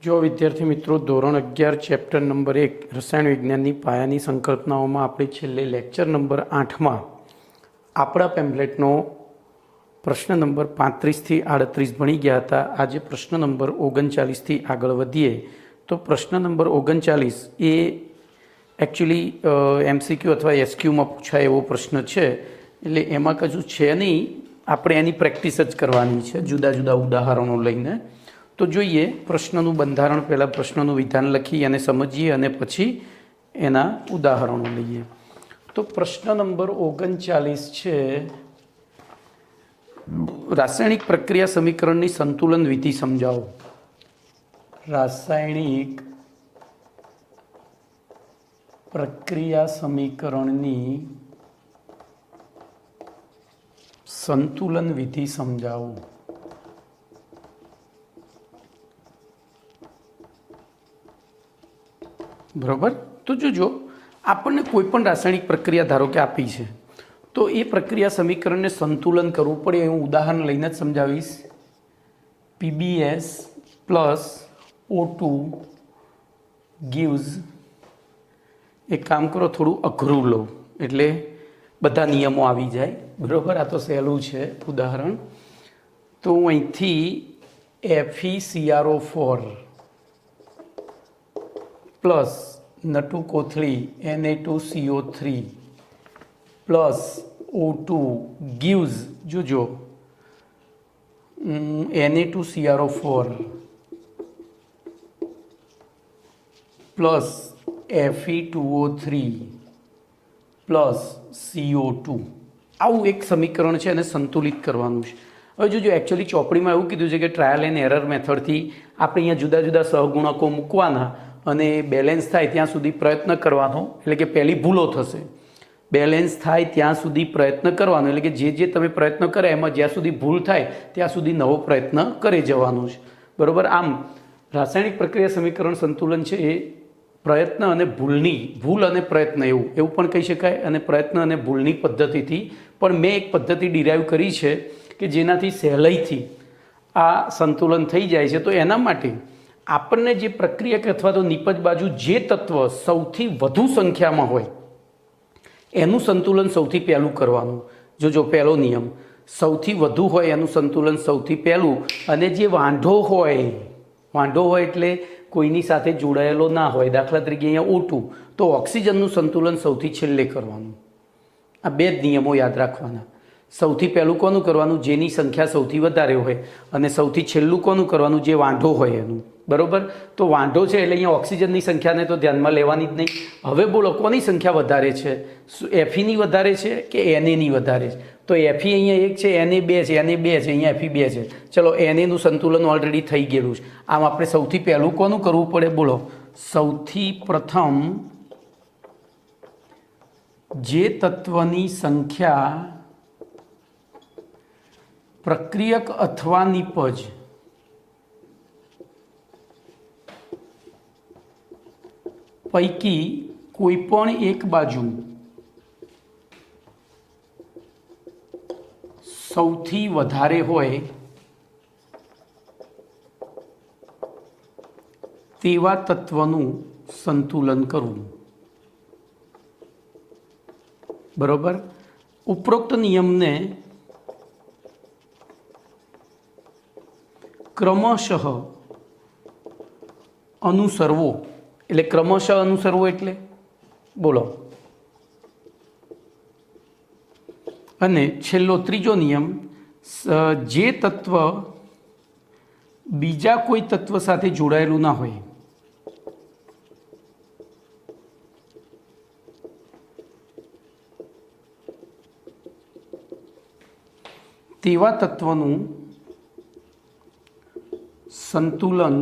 જો વિદ્યાર્થી મિત્રો ધોરણ 11 ચેપ્ટર નંબર 1 રસાયણ વિજ્ઞાનની પાયાની સંકલ્પનાઓમાં આપણે છેલ્લે લેક્ચર નંબર 8માં આપણા પેમ્પલેટનો પ્રશ્ન નંબર 35થી 38 ભણી ગયા હતા. આજે પ્રશ્ન નંબર 39થી આગળ વધીએ તો પ્રશ્ન નંબર 39 એ એકચ્યુઅલી MCQ અથવા SQમાં પૂછાય એવો પ્રશ્ન છે. એટલે એમાં કશું છે નહીં, આપણે એની પ્રેક્ટિસ જ કરવાની છે જુદા જુદા ઉદાહરણો લઈને. તો જોઈએ પ્રશ્નનું બંધારણ, પહેલાં પ્રશ્નનું વિધાન લખી અને સમજીએ અને પછી એના ઉદાહરણો લઈએ. તો પ્રશ્ન નંબર 39 છે, રાસાયણિક પ્રક્રિયા સમીકરણની સંતુલન વિધિ સમજાવો. રાસાયણિક પ્રક્રિયા સમીકરણની સંતુલન વિધિ સમજાવો. બરાબર. તો જોજો, આપણને કોઈ પણ રાસાયણિક પ્રક્રિયા ધારો કે આપી છે, તો એ પ્રક્રિયા સમીકરણને સંતુલન કરવું પડે. હું ઉદાહરણ લઈને જ સમજાવીશ. PbS પ્લસ O2 gives, એક કામ કરો, થોડું અઘરું લો એટલે બધા નિયમો આવી જાય. બરાબર, આ તો સહેલું છે ઉદાહરણ. તો હું અહીંથી FeCrO4 પ્લસ નટુ કોથળી Na2CO3 પ્લસ O2 gives, જોજો, Na2CrO4 plus Fe2O3 plus CO2. આવું એક સમીકરણ છે અને સંતુલિત કરવાનું છે. હવે જોજો, એકચ્યુઅલી ચોપડીમાં એવું કીધું છે કે ટ્રાયલ એન્ડ એરર મેથડથી આપણે અહીંયા જુદા જુદા સહગુણકો મૂકવાના અને બેલેન્સ થાય ત્યાં સુધી પ્રયત્ન કરવાનો. એટલે કે પહેલી ભૂલો થશે. બેલેન્સ થાય ત્યાં સુધી પ્રયત્ન કરવાનો, એટલે કે જે તમે પ્રયત્ન કરે એમાં જ્યાં સુધી ભૂલ થાય ત્યાં સુધી નવો પ્રયત્ન કરી જવાનો છે. બરાબર. આમ રાસાયણિક પ્રક્રિયા સમીકરણ સંતુલન છે એ પ્રયત્ન અને ભૂલ અને પ્રયત્ન એવું પણ કહી શકાય. અને પ્રયત્ન અને ભૂલની પદ્ધતિથી પણ મેં એક પદ્ધતિ ડિરાઈવ કરી છે કે જેનાથી સહેલાઈથી આ સંતુલન થઈ જાય છે. તો એના માટે આપણને જે પ્રક્રિયા કે અથવા તો નિપજ બાજુ જે તત્વ સૌથી વધુ સંખ્યામાં હોય એનું સંતુલન સૌથી પહેલું કરવાનું. જોજો, પહેલો નિયમ, સૌથી વધુ હોય એનું સંતુલન સૌથી પહેલું. અને જે વાંઢો હોય એટલે કોઈની સાથે જોડાયેલો ના હોય, દાખલા તરીકે અહીંયા O2, તો ઓક્સિજનનું સંતુલન સૌથી છેલ્લે કરવાનું. આ બે જ નિયમો યાદ રાખવાના. સૌથી પહેલું કોનું કરવાનું? જેની સંખ્યા સૌથી વધારે હોય. અને સૌથી છેલ્લું કોનું કરવાનું? જે વાંઢો હોય એનું. બરાબર. તો વાંઢો છે એટલે અહીંયા ઓક્સિજનની સંખ્યાને તો ધ્યાનમાં લેવાની જ નહીં. હવે બોલો, કોની સંખ્યા વધારે છે? Feની વધારે છે કે Naની વધારે છે? તો Fe અહીંયા 1 છે, Na 2 છે, Na 2 છે, અહીંયા Fe 2 છે. ચલો, Naનું સંતુલન ઓલરેડી થઈ ગયેલું છે. આમ આપણે સૌથી પહેલું કોનું કરવું પડે? બોલો, સૌથી પ્રથમ જે તત્વની સંખ્યા પ્રક્રિયક અથવા નિપજ પૈકી કોઈ પણ એક બાજુ સૌથી વધારે હોય તેવા તત્વનું સંતુલન કરવું. બરોબર. ઉપરોક્ત નિયમને ક્રમશઃ અનુસરવો. એટલે ક્રમશઃ અનુસરવો એટલે બોલો. અને છેલ્લો ત્રીજો નિયમ, જે તત્વ બીજા કોઈ તત્વ સાથે જોડાયેલું ના હોય તેવા તત્વનું સંતુલન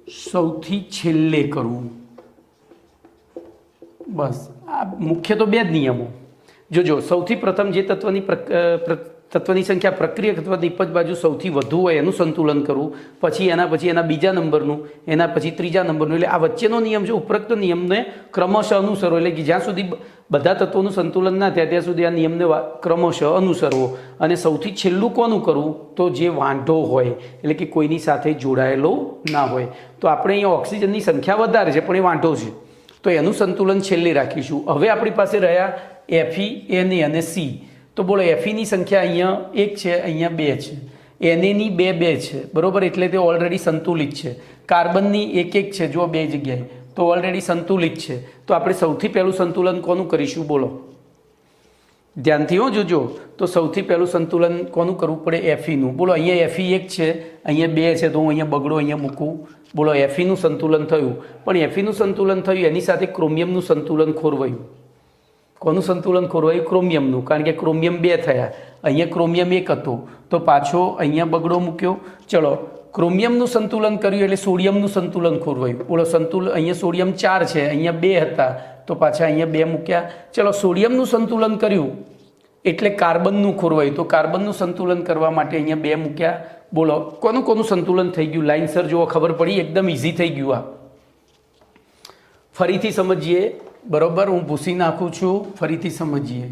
સૌથી છેલ્લે કરવું. બસ, આ મુખ્ય તો બે જ નિયમો. જોજો, સૌથી પ્રથમ જે તત્વની તત્વની સંખ્યા પ્રક્રિયક અથવા નિપજ બાજુ સૌથી વધુ હોય એનું સંતુલન કરવું, પછી એના બીજા નંબરનું, એના પછી ત્રીજા નંબરનું. એટલે આ વચ્ચેનો નિયમ છે, ઉપરોક્ત નિયમને ક્રમશઃ અનુસરવો. એટલે કે જ્યાં સુધી બધા તત્વોનું સંતુલન ના થાય ત્યાં સુધી આ નિયમને ક્રમશઃ અનુસરવો. અને સૌથી છેલ્લું કોનું કરવું? તો જે વાંઢો હોય, એટલે કે કોઈની સાથે જોડાયેલો ના હોય. તો આપણે અહીંયા ઓક્સિજનની સંખ્યા વધારે છે પણ એ વાંઢો છે, તો એનું સંતુલન છેલ્લે રાખીશું. હવે આપણી પાસે રહ્યા Fe, Na અને C. તો બોલો Feની સંખ્યા અહીંયા 1 છે, અહીંયા 2 છે, Naની 2 છે, બરાબર, એટલે તે ઓલરેડી સંતુલિત છે. કાર્બનની 1 છે, જો 2 જગ્યાએ, તો ઓલરેડી સંતુલિત છે. તો આપણે સૌથી પહેલું સંતુલન કોનું કરીશું? બોલો ધ્યાનથી જોજો. તો સૌથી પહેલું સંતુલન કોનું કરવું પડે? Feનું. બોલો અહીંયા Fe 1 છે, અહીંયા 2 છે, તો હું અહીંયા બગડો અહીંયા મૂકું. બોલો Feનું સંતુલન થયું, પણ Feનું સંતુલન થયું એની સાથે ક્રોમિયમનું સંતુલન ખોરવાયું. કોનું સંતુલન ખોરવાયું? ક્રોમિયમનું, કારણ કે ક્રોમિયમ 2 થયા, અહીંયા ક્રોમિયમ 1 હતું, તો પાછો અહીંયા બગડો મૂક્યો. ચલો, ક્રોમિયમનું સંતુલન કર્યું એટલે સોડિયમનું સંતુલન ખોરવાયું. બોલો અહીંયા સોડિયમ 4 છે, અહીંયા 2 હતા, તો પાછા અહીંયા 2 મૂક્યા. ચલો, સોડિયમનું સંતુલન કર્યું એટલે કાર્બનનું ખોરવાયું, તો કાર્બનનું સંતુલન કરવા માટે અહીંયા 2 મૂક્યા. બોલો કોનું સંતુલન થઈ ગયું? લાઇનસર જુઓ, ખબર પડી, એકદમ ઇઝી થઈ ગયું. આ ફરીથી સમજીએ, બરાબર, હું ભૂસી નાખું છું, ફરીથી સમજીએ.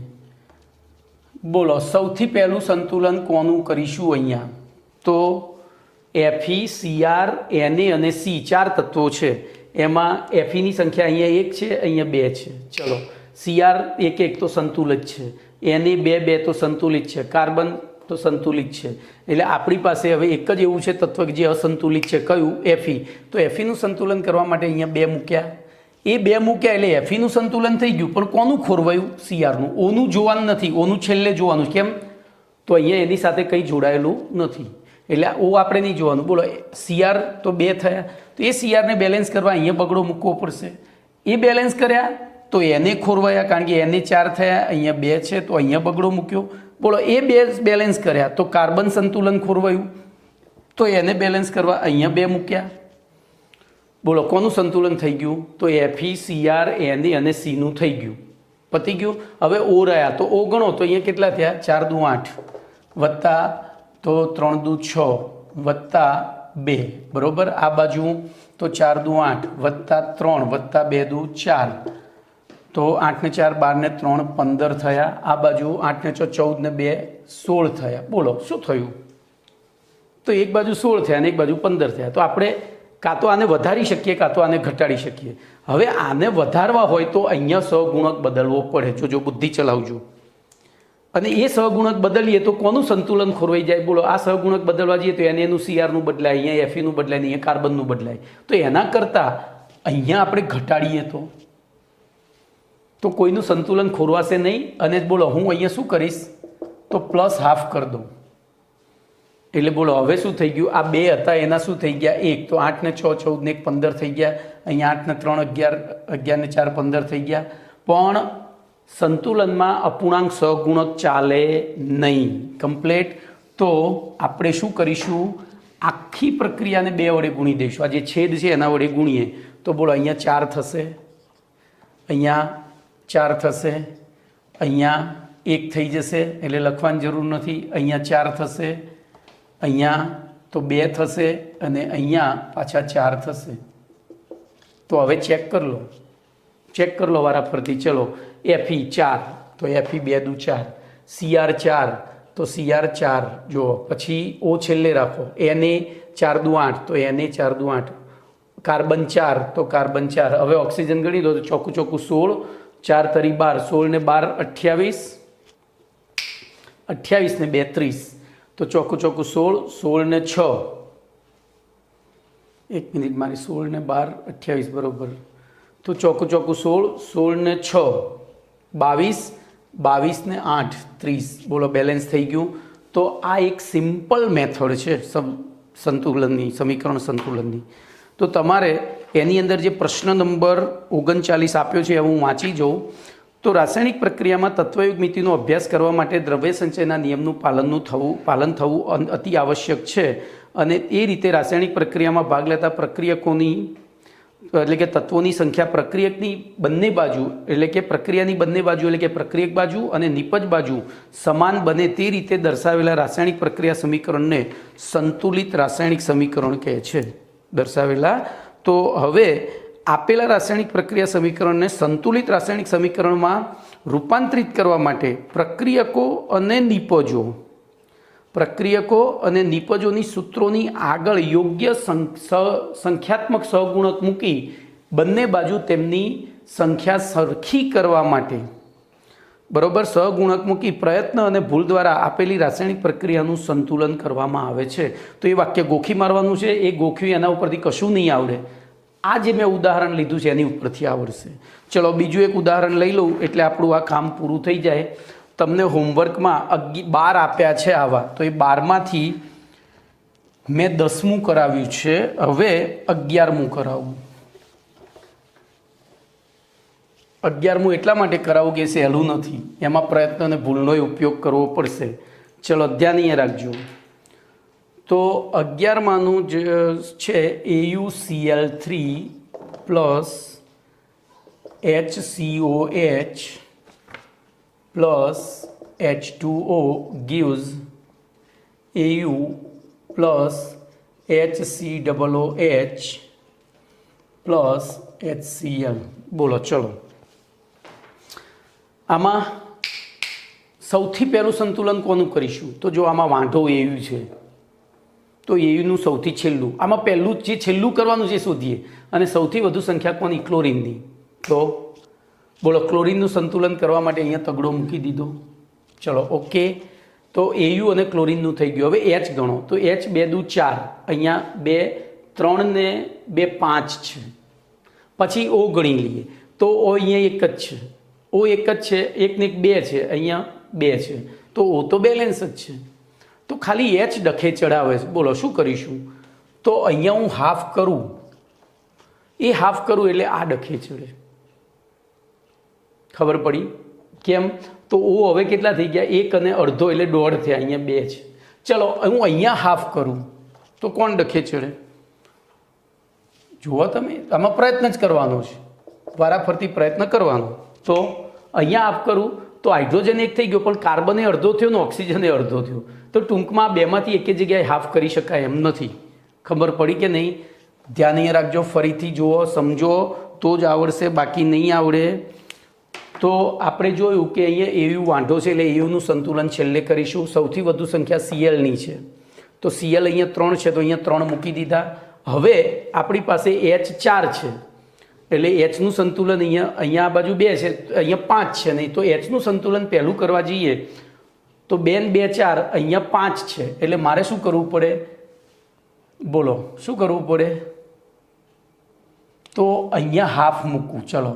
બોલો સૌથી પહેલું સંતુલન કોનું કરીશું અહીંયા? તો Fe, Cr, Na અને C 4 તત્વો છે, એમાં Feની સંખ્યા અહીંયા 1 છે, અહીંયા 2 છે. ચલો, Cr 1 તો સંતુલિત છે, Na 2 તો સંતુલિત છે, કાર્બન તો સંતુલિત છે. એટલે આપણી પાસે હવે એક જ એવું છે તત્વ જે અસંતુલિત છે. કયું? Fe. તો Feનું સંતુલન કરવા માટે અહીંયા 2 મૂક્યા. એ 2 મૂક્યા એટલે Feનું સંતુલન થઈ ગયું, પણ કોનું ખોરવાયું? Crનું. ઓનું જોવાનું નથી, ઓનું છેલ્લે જોવાનું. કેમ? તો અહીંયા એની સાથે કંઈ જોડાયેલું નથી, એટલે ઓ આપણે નહીં જોવાનું. બોલો Cr તો 2 થયા, તો એ Crને બેલેન્સ કરવા અહીંયા બગડો મૂકવો પડશે. એ બેલેન્સ કર્યા તો એને ખોરવાયા, કારણ કે એને 4 થયા, અહીંયા 2 છે, તો અહીંયા બગડો મૂક્યો. બોલો એ 2 બેલેન્સ કર્યા તો કાર્બન સંતુલન ખોરવાયું, તો એને બેલેન્સ કરવા અહીંયા 2 મૂક્યા. બોલો કોનું સંતુલન થઈ ગયું? તો Fe, Cr, Na અને Cનું થઈ ગયું. પતી ગયું. હવે O રહ્યા, તો O ગણો તો અહીંયા કેટલા થયા? 4 દુ 8 વત્તા તો 3 દુ 6 વત્તા 2, બરાબર. આ બાજુ તો 4 દુ 8 વત્તા 3 વત્તા 2 દુ 4, તો 8 ને 4 12 ને 3 15 થયા. આ બાજુ 8 ને 6 14 ને 2 16 થયા. બોલો શું થયું? તો એક બાજુ 16 થયા અને એક બાજુ 15 થયા. તો આપણે કાં તો આને વધારી શકીએ, કાં તો આને ઘટાડી શકીએ. હવે આને વધારવા હોય તો અહીંયા સહગુણક બદલવો પડે. જોજો, બુદ્ધિ ચલાવજો. અને એ સહગુણક બદલીએ તો કોનું સંતુલન ખોરવાઈ જાય? બોલો આ સહગુણક બદલવા જઈએ તો એનું Crનું બદલાય, અહીંયા Feનું બદલાય, અહીંયા કાર્બનનું બદલાય. તો એના કરતાં અહીંયા આપણે ઘટાડીએ તો કોઈનું સંતુલન ખોરવાશે નહીં. અને બોલો હું અહીંયા શું કરીશ? તો +½ કરી દઉં. એટલે બોલો હવે શું થઈ ગયું? આ 2 હતા એના શું થઈ ગયા? 1. તો 8 ને 6 14 ને 1 15 થઈ ગયા. અહીંયા 8 ને 3 11, 11 ને 4 15 થઈ ગયા. પણ સંતુલનમાં અપૂર્ણાંક સહગુણક ચાલે નહીં. કમ્પ્લેટ. તો આપણે શું કરીશું? આખી પ્રક્રિયાને 2 વડે ગુણી દઈશું. આ જે છેદ છે એના વડે ગુણીએ તો બોલો અહીંયા 4 થશે, અહીંયા 4 થશે, અહીંયા 1 થઈ જશે, એટલે લખવાની જરૂર નથી. અહીંયા 4 થશે, અહીંયા તો 2 થશે, અને અહીંયા પાછા 4 થશે. તો હવે ચેક કરી લો વારા ફરતી. ચલો, Fe 4 તો Fe 2 દુ 4, Cr 4 તો Cr 4, જુઓ. પછી O છેલ્લે રાખો. Na 4 દુ 8 તો Na 4 દુ 8, કાર્બન 4 તો કાર્બન 4. હવે ઓક્સિજન ગણી દો તો ચોખ્ખું 16, 4 તરી 12, 16 ને 12 28, 28 ને 2 30, તો ચોખ્ખું 16, 16 ને 6, 1 મિનિટ મારી, 16 ને 12 28, બરાબર. તો ચોખ્ખું 16, 16 ને 6 22, 22 ને 8 30. બોલો બેલેન્સ થઈ ગયું. તો આ એક સિમ્પલ મેથડ છે સંતુલનની, સમીકરણ સંતુલનની. તો તમારે એની અંદર જે પ્રશ્ન નંબર 39 આપ્યો છે હું વાંચી જાઉં. તો રાસાયણિક પ્રક્રિયામાં તત્વયુગ મિતિનો અભ્યાસ કરવા માટે દ્રવ્ય સંચયના નિયમનું પાલન થવું અતિ આવશ્યક છે. અને એ રીતે રાસાયણિક પ્રક્રિયામાં ભાગ લેતા પ્રક્રિયકોની એટલે કે તત્વોની સંખ્યા પ્રક્રિયકની બંને બાજુ એટલે કે પ્રક્રિયાની બંને બાજુ એટલે કે પ્રક્રિયક બાજુ અને નિપજ બાજુ સમાન બને તે રીતે દર્શાવેલા રાસાયણિક પ્રક્રિયા સમીકરણને સંતુલિત રાસાયણિક સમીકરણ કહે છે. દર્શાવેલા તો હવે આપેલા રાસાયણિક પ્રક્રિયા સમીકરણને સંતુલિત રાસાયણિક સમીકરણમાં રૂપાંતરિત કરવા માટે પ્રક્રિયકો અને નિપજોની સૂત્રોની આગળ યોગ્ય સંખ્યાત્મક સહગુણક મૂકી બંને બાજુ તેમની સંખ્યા સરખી કરવા માટે બરોબર સહગુણક મૂકી પ્રયત્ન અને ભૂલ દ્વારા આપેલી રાસાયણિક પ્રક્રિયાનું સંતુલન કરવામાં આવે છે. તો એ વાક્ય ગોખી મારવાનું છે. એ ગોખ્યું એના ઉપરથી કશું નહીં આવડે. આ જે મેં ઉદાહરણ લીધું છે એની ઉપરથી આવડશે. ચલો બીજું એક ઉદાહરણ લઈ લઉં એટલે આપણું આ કામ પૂરું થઈ જાય. તમને હોમવર્કમાં 12 આપ્યા છે આવા, તો એ 12માંથી મેં 10મું કરાવ્યું છે. હવે 11મું કરાવું. 11મું એટલા માટે કરાવું કે સહેલું નથી, એમાં પ્રયત્ન અને ભૂલનો ઉપયોગ કરવો પડશે. ચલો ધ્યાન અહીંયા રાખજો. તો 11માનું જે છે AuCl3 plus HCOH plus H2O gives Au plus HCOOH plus HCl. બોલો ચલો. આમાં સૌથી પહેલું સંતુલન કોનું કરીશું? તો જો આમાં વાંઢો Au છે તો Auનું સૌથી છેલ્લું. આમાં પહેલું જે છેલ્લું કરવાનું છે શોધીએ અને સૌથી વધુ સંખ્યા કોની? ક્લોરીનની. તો બોલો ક્લોરીનનું સંતુલન કરવા માટે અહીંયા તગડો મૂકી દીધો. ચલો ઓકે. તો Au અને ક્લોરીનનું થઈ ગયું. હવે H ગણો. તો H 2 દુ 4, અહીંયા 2 3 ને 2 5 છે. પછી O ગણી લઈએ તો O અહીંયા એક જ છે. O એક જ છે, એક ને એક 2 છે, અહીંયા 2 છે. તો O તો બેલેન્સ જ છે. તો ખાલી H ડખે ચડાવે છે. બોલો શું કરીશું? તો અહીંયા હું હાફ કરું, એ હાફ કરું એટલે આ ડખે ચડે. ખબર પડી કેમ? તો O હવે કેટલા થઈ ગયા? 1 અને અડધો એટલે 1.5 થયા. અહીંયા 2 છે. ચલો હું અહીંયા હાફ કરું તો કોણ ડખે ચડે? જુઓ તમે, આમાં પ્રયત્ન જ કરવાનો છે, વારાફરતી પ્રયત્ન કરવાનો. તો અહીંયા હાફ કરું તો હાઇડ્રોજન 1 થઈ ગયો, પણ કાર્બન અડધો થયો ને ઓક્સિજન અડધો થયો. તો ટૂંકમાં બેમાંથી એક જગ્યાએ હાફ કરી શકાય એમ નથી. ખબર પડી કે નહીં? ધ્યાન અહીંયા રાખજો. ફરીથી જુઓ, સમજો તો જ આવડશે, બાકી નહીં આવડે. તો આપણે જોયું કે અહીંયા Au વાંઢો છે એટલે Auનું સંતુલન છેલ્લે કરીશું. સૌથી વધુ સંખ્યા Clની છે તો Cl અહીંયા 3 છે તો અહીંયા 3 મૂકી દીધા. હવે આપણી પાસે H4 છે એટલે Hનું સંતુલન અહીંયા આ બાજુ 2 છે, અહીંયા 5 છે નહીં. તો Hનું સંતુલન પહેલું કરવા જઈએ તો 2 ને 2 4, અહીંયા 5 છે. એટલે મારે શું કરવું પડે? બોલો શું કરવું પડે? તો અહીંયા હાફ મૂકવું. ચલો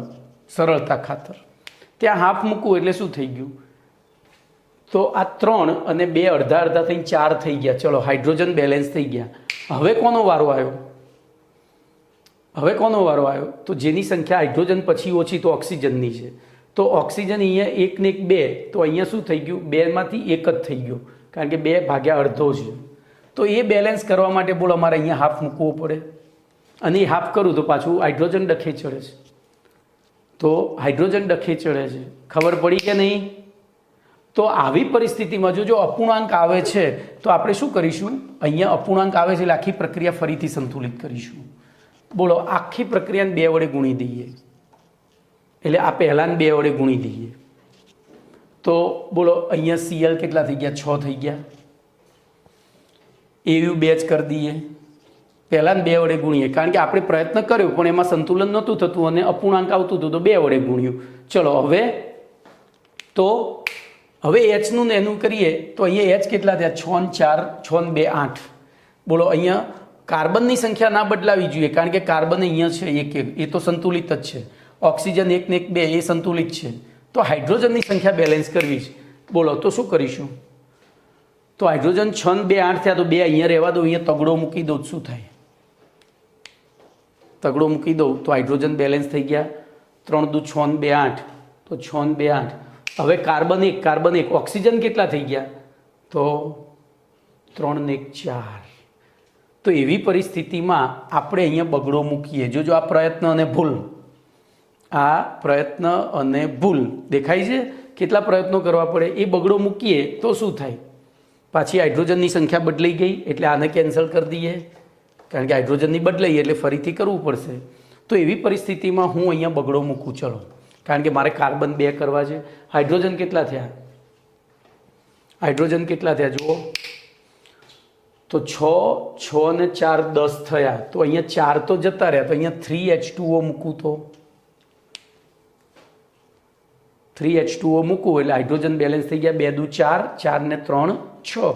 સરળતા ખાતર ત્યાં હાફ મૂકવું એટલે શું થઈ ગયું? તો આ 3 અને 2 અડધા અડધા થઈને 4 થઈ ગયા. ચલો હાઇડ્રોજન બેલેન્સ થઈ ગયા. હવે કોનો વારો આવ્યો? તો જેની સંખ્યા હાઇડ્રોજન પછી ઓછી તો ઓક્સિજનની છે. તો ઓક્સિજન અહીંયા 1 ને 1 2, તો અહીંયા શું થઈ ગયું? 2માંથી 1 જ થઈ ગયો, કારણ કે 2 ભાગ્યા અડધો છે. તો એ બેલેન્સ કરવા માટે બોલો અમારે અહીંયા હાફ મૂકવો પડે. અને એ હાફ કરું તો પાછું હાઇડ્રોજન ડખે ચડે છે. તો હાઇડ્રોજન ડખે ચડે છે. ખબર પડી કે નહીં? તો આવી પરિસ્થિતિમાં જો અપૂર્ણાંક આવે છે તો આપણે શું કરીશું? અહીંયા અપૂર્ણાંક આવે છે એટલે આખી પ્રક્રિયા ફરીથી સંતુલિત કરીશું. બોલો આખી પ્રક્રિયાને 2 વડે ગુણી દઈએ. એટલે આ પહેલાંને 2 વડે ગુણી દઈએ તો બોલો અહીંયા Cl કેટલા થઈ ગયા? 6 થઈ ગયા. Au 2 જ કરી દઈએ. પહેલાંને 2 વડે ગુણીએ, કારણ કે આપણે પ્રયત્ન કર્યો પણ એમાં સંતુલન નહોતું થતું અને અપૂર્ણાંક આવતું હતું તો 2 વડે ગુણ્યું. ચલો હવે Hનું ને એનું કરીએ તો અહીંયા H કેટલા થયા? 6 ને 4, 6 ને 2 8. બોલો અહીંયા કાર્બનની સંખ્યા ના બદલાવી જોઈએ, કારણ કે કાર્બન અહીંયા છે 1 એ તો સંતુલિત જ છે. ઓક્સિજન 1 ને 1 2 એ સંતુલિત છે. તો હાઇડ્રોજનની સંખ્યા બેલેન્સ કરવી છે. બોલો તો શું કરીશું? તો હાઇડ્રોજન 6 ને 2 8 થયા તો 2 અહીંયા રહેવા દો, અહીંયા તગડો મૂકી દો. શું થાય? તગડો મૂકી દઉં તો હાઇડ્રોજન બેલેન્સ થઈ ગયા. 3 દુ 6 ને 2 8, તો 6 ને 2 8. હવે કાર્બન 1 ઓક્સિજન કેટલા થઈ ગયા? તો 3 ને 1 4. તો એવી પરિસ્થિતિમાં આપણે અહીંયા બગડો મૂકીએ. જો આ પ્રયત્ન અને ભૂલ, આ પ્રયત્ન અને ભૂલ દેખાય છે. કેટલા પ્રયત્નો કરવા પડે, એ બગડો મૂકીએ તો શું થાય, પાછી હાઇડ્રોજનની સંખ્યા બદલાઈ ગઈ એટલે આને કેન્સલ કરી દઈએ, કારણ કે હાઇડ્રોજનની બદલાઈ એટલે ફરીથી કરવું પડશે. તો એવી પરિસ્થિતિમાં હું અહીંયા બગડો મૂકું. ચલો, કારણ કે મારે કાર્બન 2 કરવા છે. હાઇડ્રોજન કેટલા થયા, હાઇડ્રોજન કેટલા થયા જુઓ તો 6 અને 4 10 થયા. તો અહીંયા 4 તો જતા રહ્યા, તો અહીંયા 3H2O મૂકું. તો 3H2O મૂકું એટલે હાઇડ્રોજન બેલેન્સ થઈ ગયા. 2 દુ 4, 4 ને 3 6,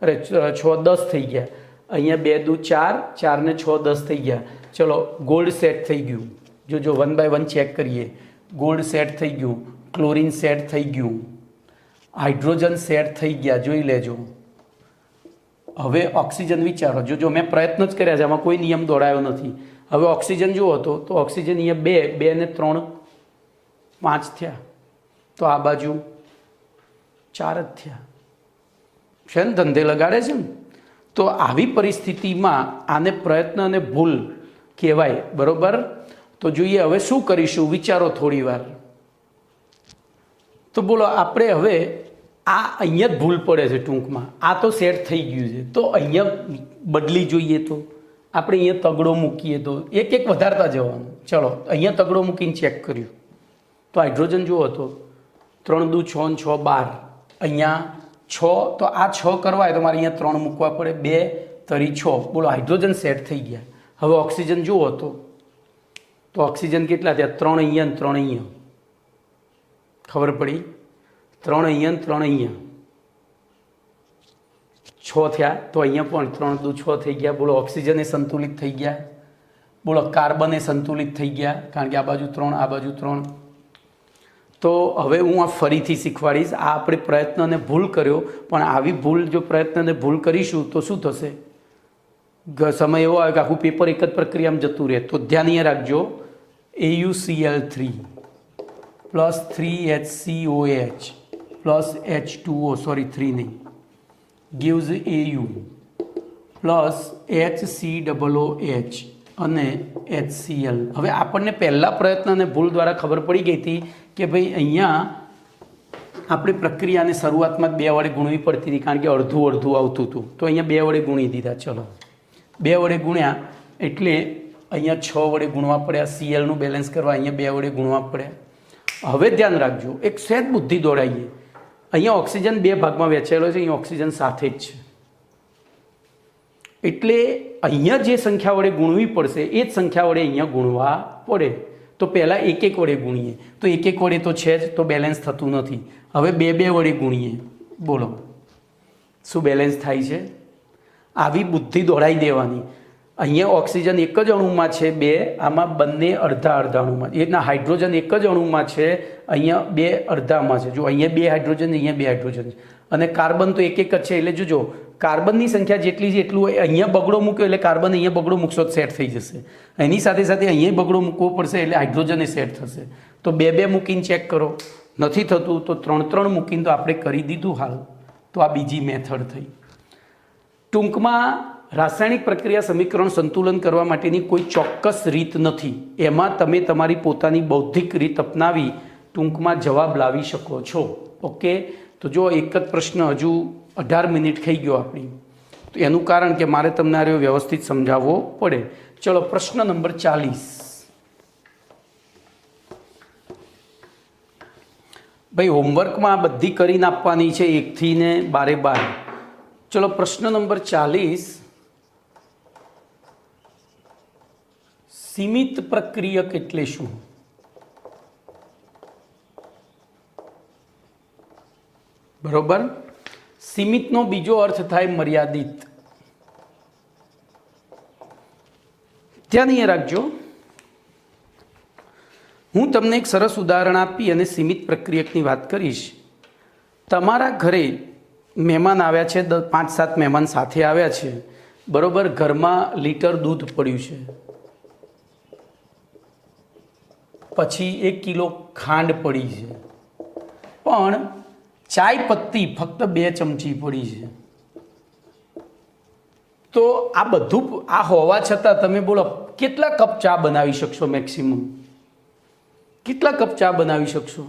અરે 6 10 થઈ ગયા. અહીંયા 2 દુ 4, 4 ને 6 10 થઈ ગયા. ચલો, ગોલ્ડ સેટ થઈ ગયું. જો 1 બાય 1 ચેક કરીએ. ગોલ્ડ સેટ થઈ ગયું, ક્લોરિન સેટ થઈ ગયું, હાઇડ્રોજન સેટ થઈ ગયા. જોઈ લેજો. હવે ઓક્સિજન વિચારો. જો મેં પ્રયત્ન જ કર્યા છે, આમાં કોઈ નિયમ દોડાયો નથી. હવે ઓક્સિજન જુઓ તો ઓક્સિજન અહીંયા 2 ને 3 5 થયા. તો આ બાજુ 4 જ થયા છે ને, ધંધે લગાડે છે ને. તો આવી પરિસ્થિતિમાં આને પ્રયત્ન અને ભૂલ કહેવાય. બરોબર. તો જોઈએ હવે શું કરીશું, વિચારો થોડી વાર. તો બોલો, આપણે હવે આ અહીંયા જ ભૂલ પડે છે ટૂંકમાં. આ તો સેટ થઈ ગયું છે, તો અહીંયા બદલી જોઈએ. તો આપણે અહીંયા તગડો મૂકીએ તો એક વધારતા જવાનું. ચલો, અહીંયા તગડો મૂકીને ચેક કર્યું તો હાઇડ્રોજન જુઓ તો 3 દુ 6 ને 6 12. અહીંયા 6, તો આ 6 કરવા હોય તો મારે અહીંયા 3 મૂકવા પડે. 2 તરી 6. બોલો, હાઇડ્રોજન સેટ થઈ ગયા. હવે ઓક્સિજન જુઓ તો ઓક્સિજન કેટલા થયા, 3 અહીંયા ને 3 અહીંયા. ખબર પડી? 3 અહીંયા ને 3 અહીંયા 6 થયા. તો અહીંયા પણ 3 દુ 6 થઈ ગયા. બોલો, ઓક્સિજન એ સંતુલિત થઈ ગયા. બોલો, કાર્બન એ સંતુલિત થઈ ગયા, કારણ કે આ બાજુ 3, આ બાજુ 3. તો હવે હું આ ફરીથી શીખવાડીશ. આ આપણે પ્રયત્ન અને ભૂલ કર્યો, પણ આવી ભૂલ જો પ્રયત્ન અને ભૂલ કરીશું તો શું થશે, સમય એવો આવે કે આખું પેપર એક જ પ્રક્રિયામાં જતું રહે. તો ધ્યાન અહીંયા રાખજો. AuCl3 plus 3HCOH plus H2O, sorry 3 નહીં, gives Au પ્લસ HCOOH અને HCl. હવે આપણને પહેલા પ્રયત્ન અને ભૂલ દ્વારા ખબર પડી ગઈ હતી કે ભાઈ અહીંયા આપણી પ્રક્રિયાને શરૂઆતમાં 2 વડે ગુણવી પડતી હતી, કારણ કે અડધું આવતું હતું. તો અહીંયા 2 વડે ગુણી દીધા. ચલો, 2 વડે ગુણ્યા એટલે અહીંયા 6 વડે ગુણવા પડ્યા. Clનું બેલેન્સ કરવા અહીંયા 2 વડે ગુણવા પડ્યા. હવે ધ્યાન રાખજો, એક સહેજ બુદ્ધિ દોડાઈએ. અહીંયા ઓક્સિજન 2 ભાગમાં વહેંચાયેલો છે, અહીંયા ઓક્સિજન સાથે જ છે. એટલે અહીંયા જે સંખ્યા વડે ગુણવી પડશે એ જ સંખ્યા વડે અહીંયા ગુણવા પડે. તો પહેલાં 1 વડે ગુણીએ. તો 1 વડે તો છે જ, તો બેલેન્સ થતું નથી. હવે 2 વડે ગુણીએ. બોલો, શું બેલેન્સ થાય છે? આવી બુદ્ધિ દોડાઈ દેવાની. અહીંયા ઓક્સિજન એક જ અણુમાં છે 2, આમાં બંને અડધા અણુમાં. એના હાઇડ્રોજન એક જ અણુમાં છે, અહીંયા 2 અડધામાં છે. જો અહીંયા 2 હાઇડ્રોજન, અહીંયા 2 હાઇડ્રોજન, અને કાર્બન તો એક જ છે. એટલે જોજો, કાર્બનની સંખ્યા જેટલી છે એટલું અહીંયા બગડો મૂક્યો એટલે કાર્બન અહીંયા બગડો મૂકશો તો સેટ થઈ જશે. એની સાથે સાથે અહીંયા બગડો મૂકવો પડશે એટલે હાઇડ્રોજન સેટ થશે. તો 2 મૂકીને ચેક કરો. નથી થતું તો 3 મૂકીને તો આપણે કરી દીધું હાલ. તો આ બીજી મેથડ થઈ. ટૂંકમાં રાસાયણિક પ્રક્રિયા સમીકરણ સંતુલન કરવા માટેની કોઈ ચોક્કસ રીત નથી. એમાં તમે તમારી પોતાની બૌદ્ધિક રીત અપનાવી ટૂંકમાં જવાબ લાવી શકો છો. ઓકે, તો જો એક જ પ્રશ્ન હજુ 18 મિનિટ થઈ ગયો આપણી. તો એનું કારણ કે મારે તમને આ વ્યવસ્થિત સમજાવવો પડે. ચલો, પ્રશ્ન નંબર 40. ભાઈ, હોમવર્કમાં બધી કરીને આપવાની છે 1 થી ને 12. ચલો, પ્રશ્ન નંબર 40. સીમિત પ્રક્રિયક એટલે શું? બરોબર. સીમિતનો બીજો અર્થ થાય મર્યાદિત. ધ્યાન અહીંયા રાખજો. હું તમને એક સરસ ઉદાહરણ આપી અને સીમિત પ્રક્રિયકની વાત કરીશ. તમારા ઘરે મહેમાન આવ્યા છે, 5-7 મહેમાન સાથે આવ્યા છે. બરોબર. ઘરમાં લીટર દૂધ પડ્યું છે, પછી 1 કિલો ખાંડ પડી છે, પણ ચાય પત્તી ફક્ત 2 ચમચી પડી છે. તો આ બધું આ હોવા છતાં તમે બોલો કેટલા કપ ચા બનાવી શકશો મેક્સિમમ? કેટલા કપ ચા બનાવી શકશો?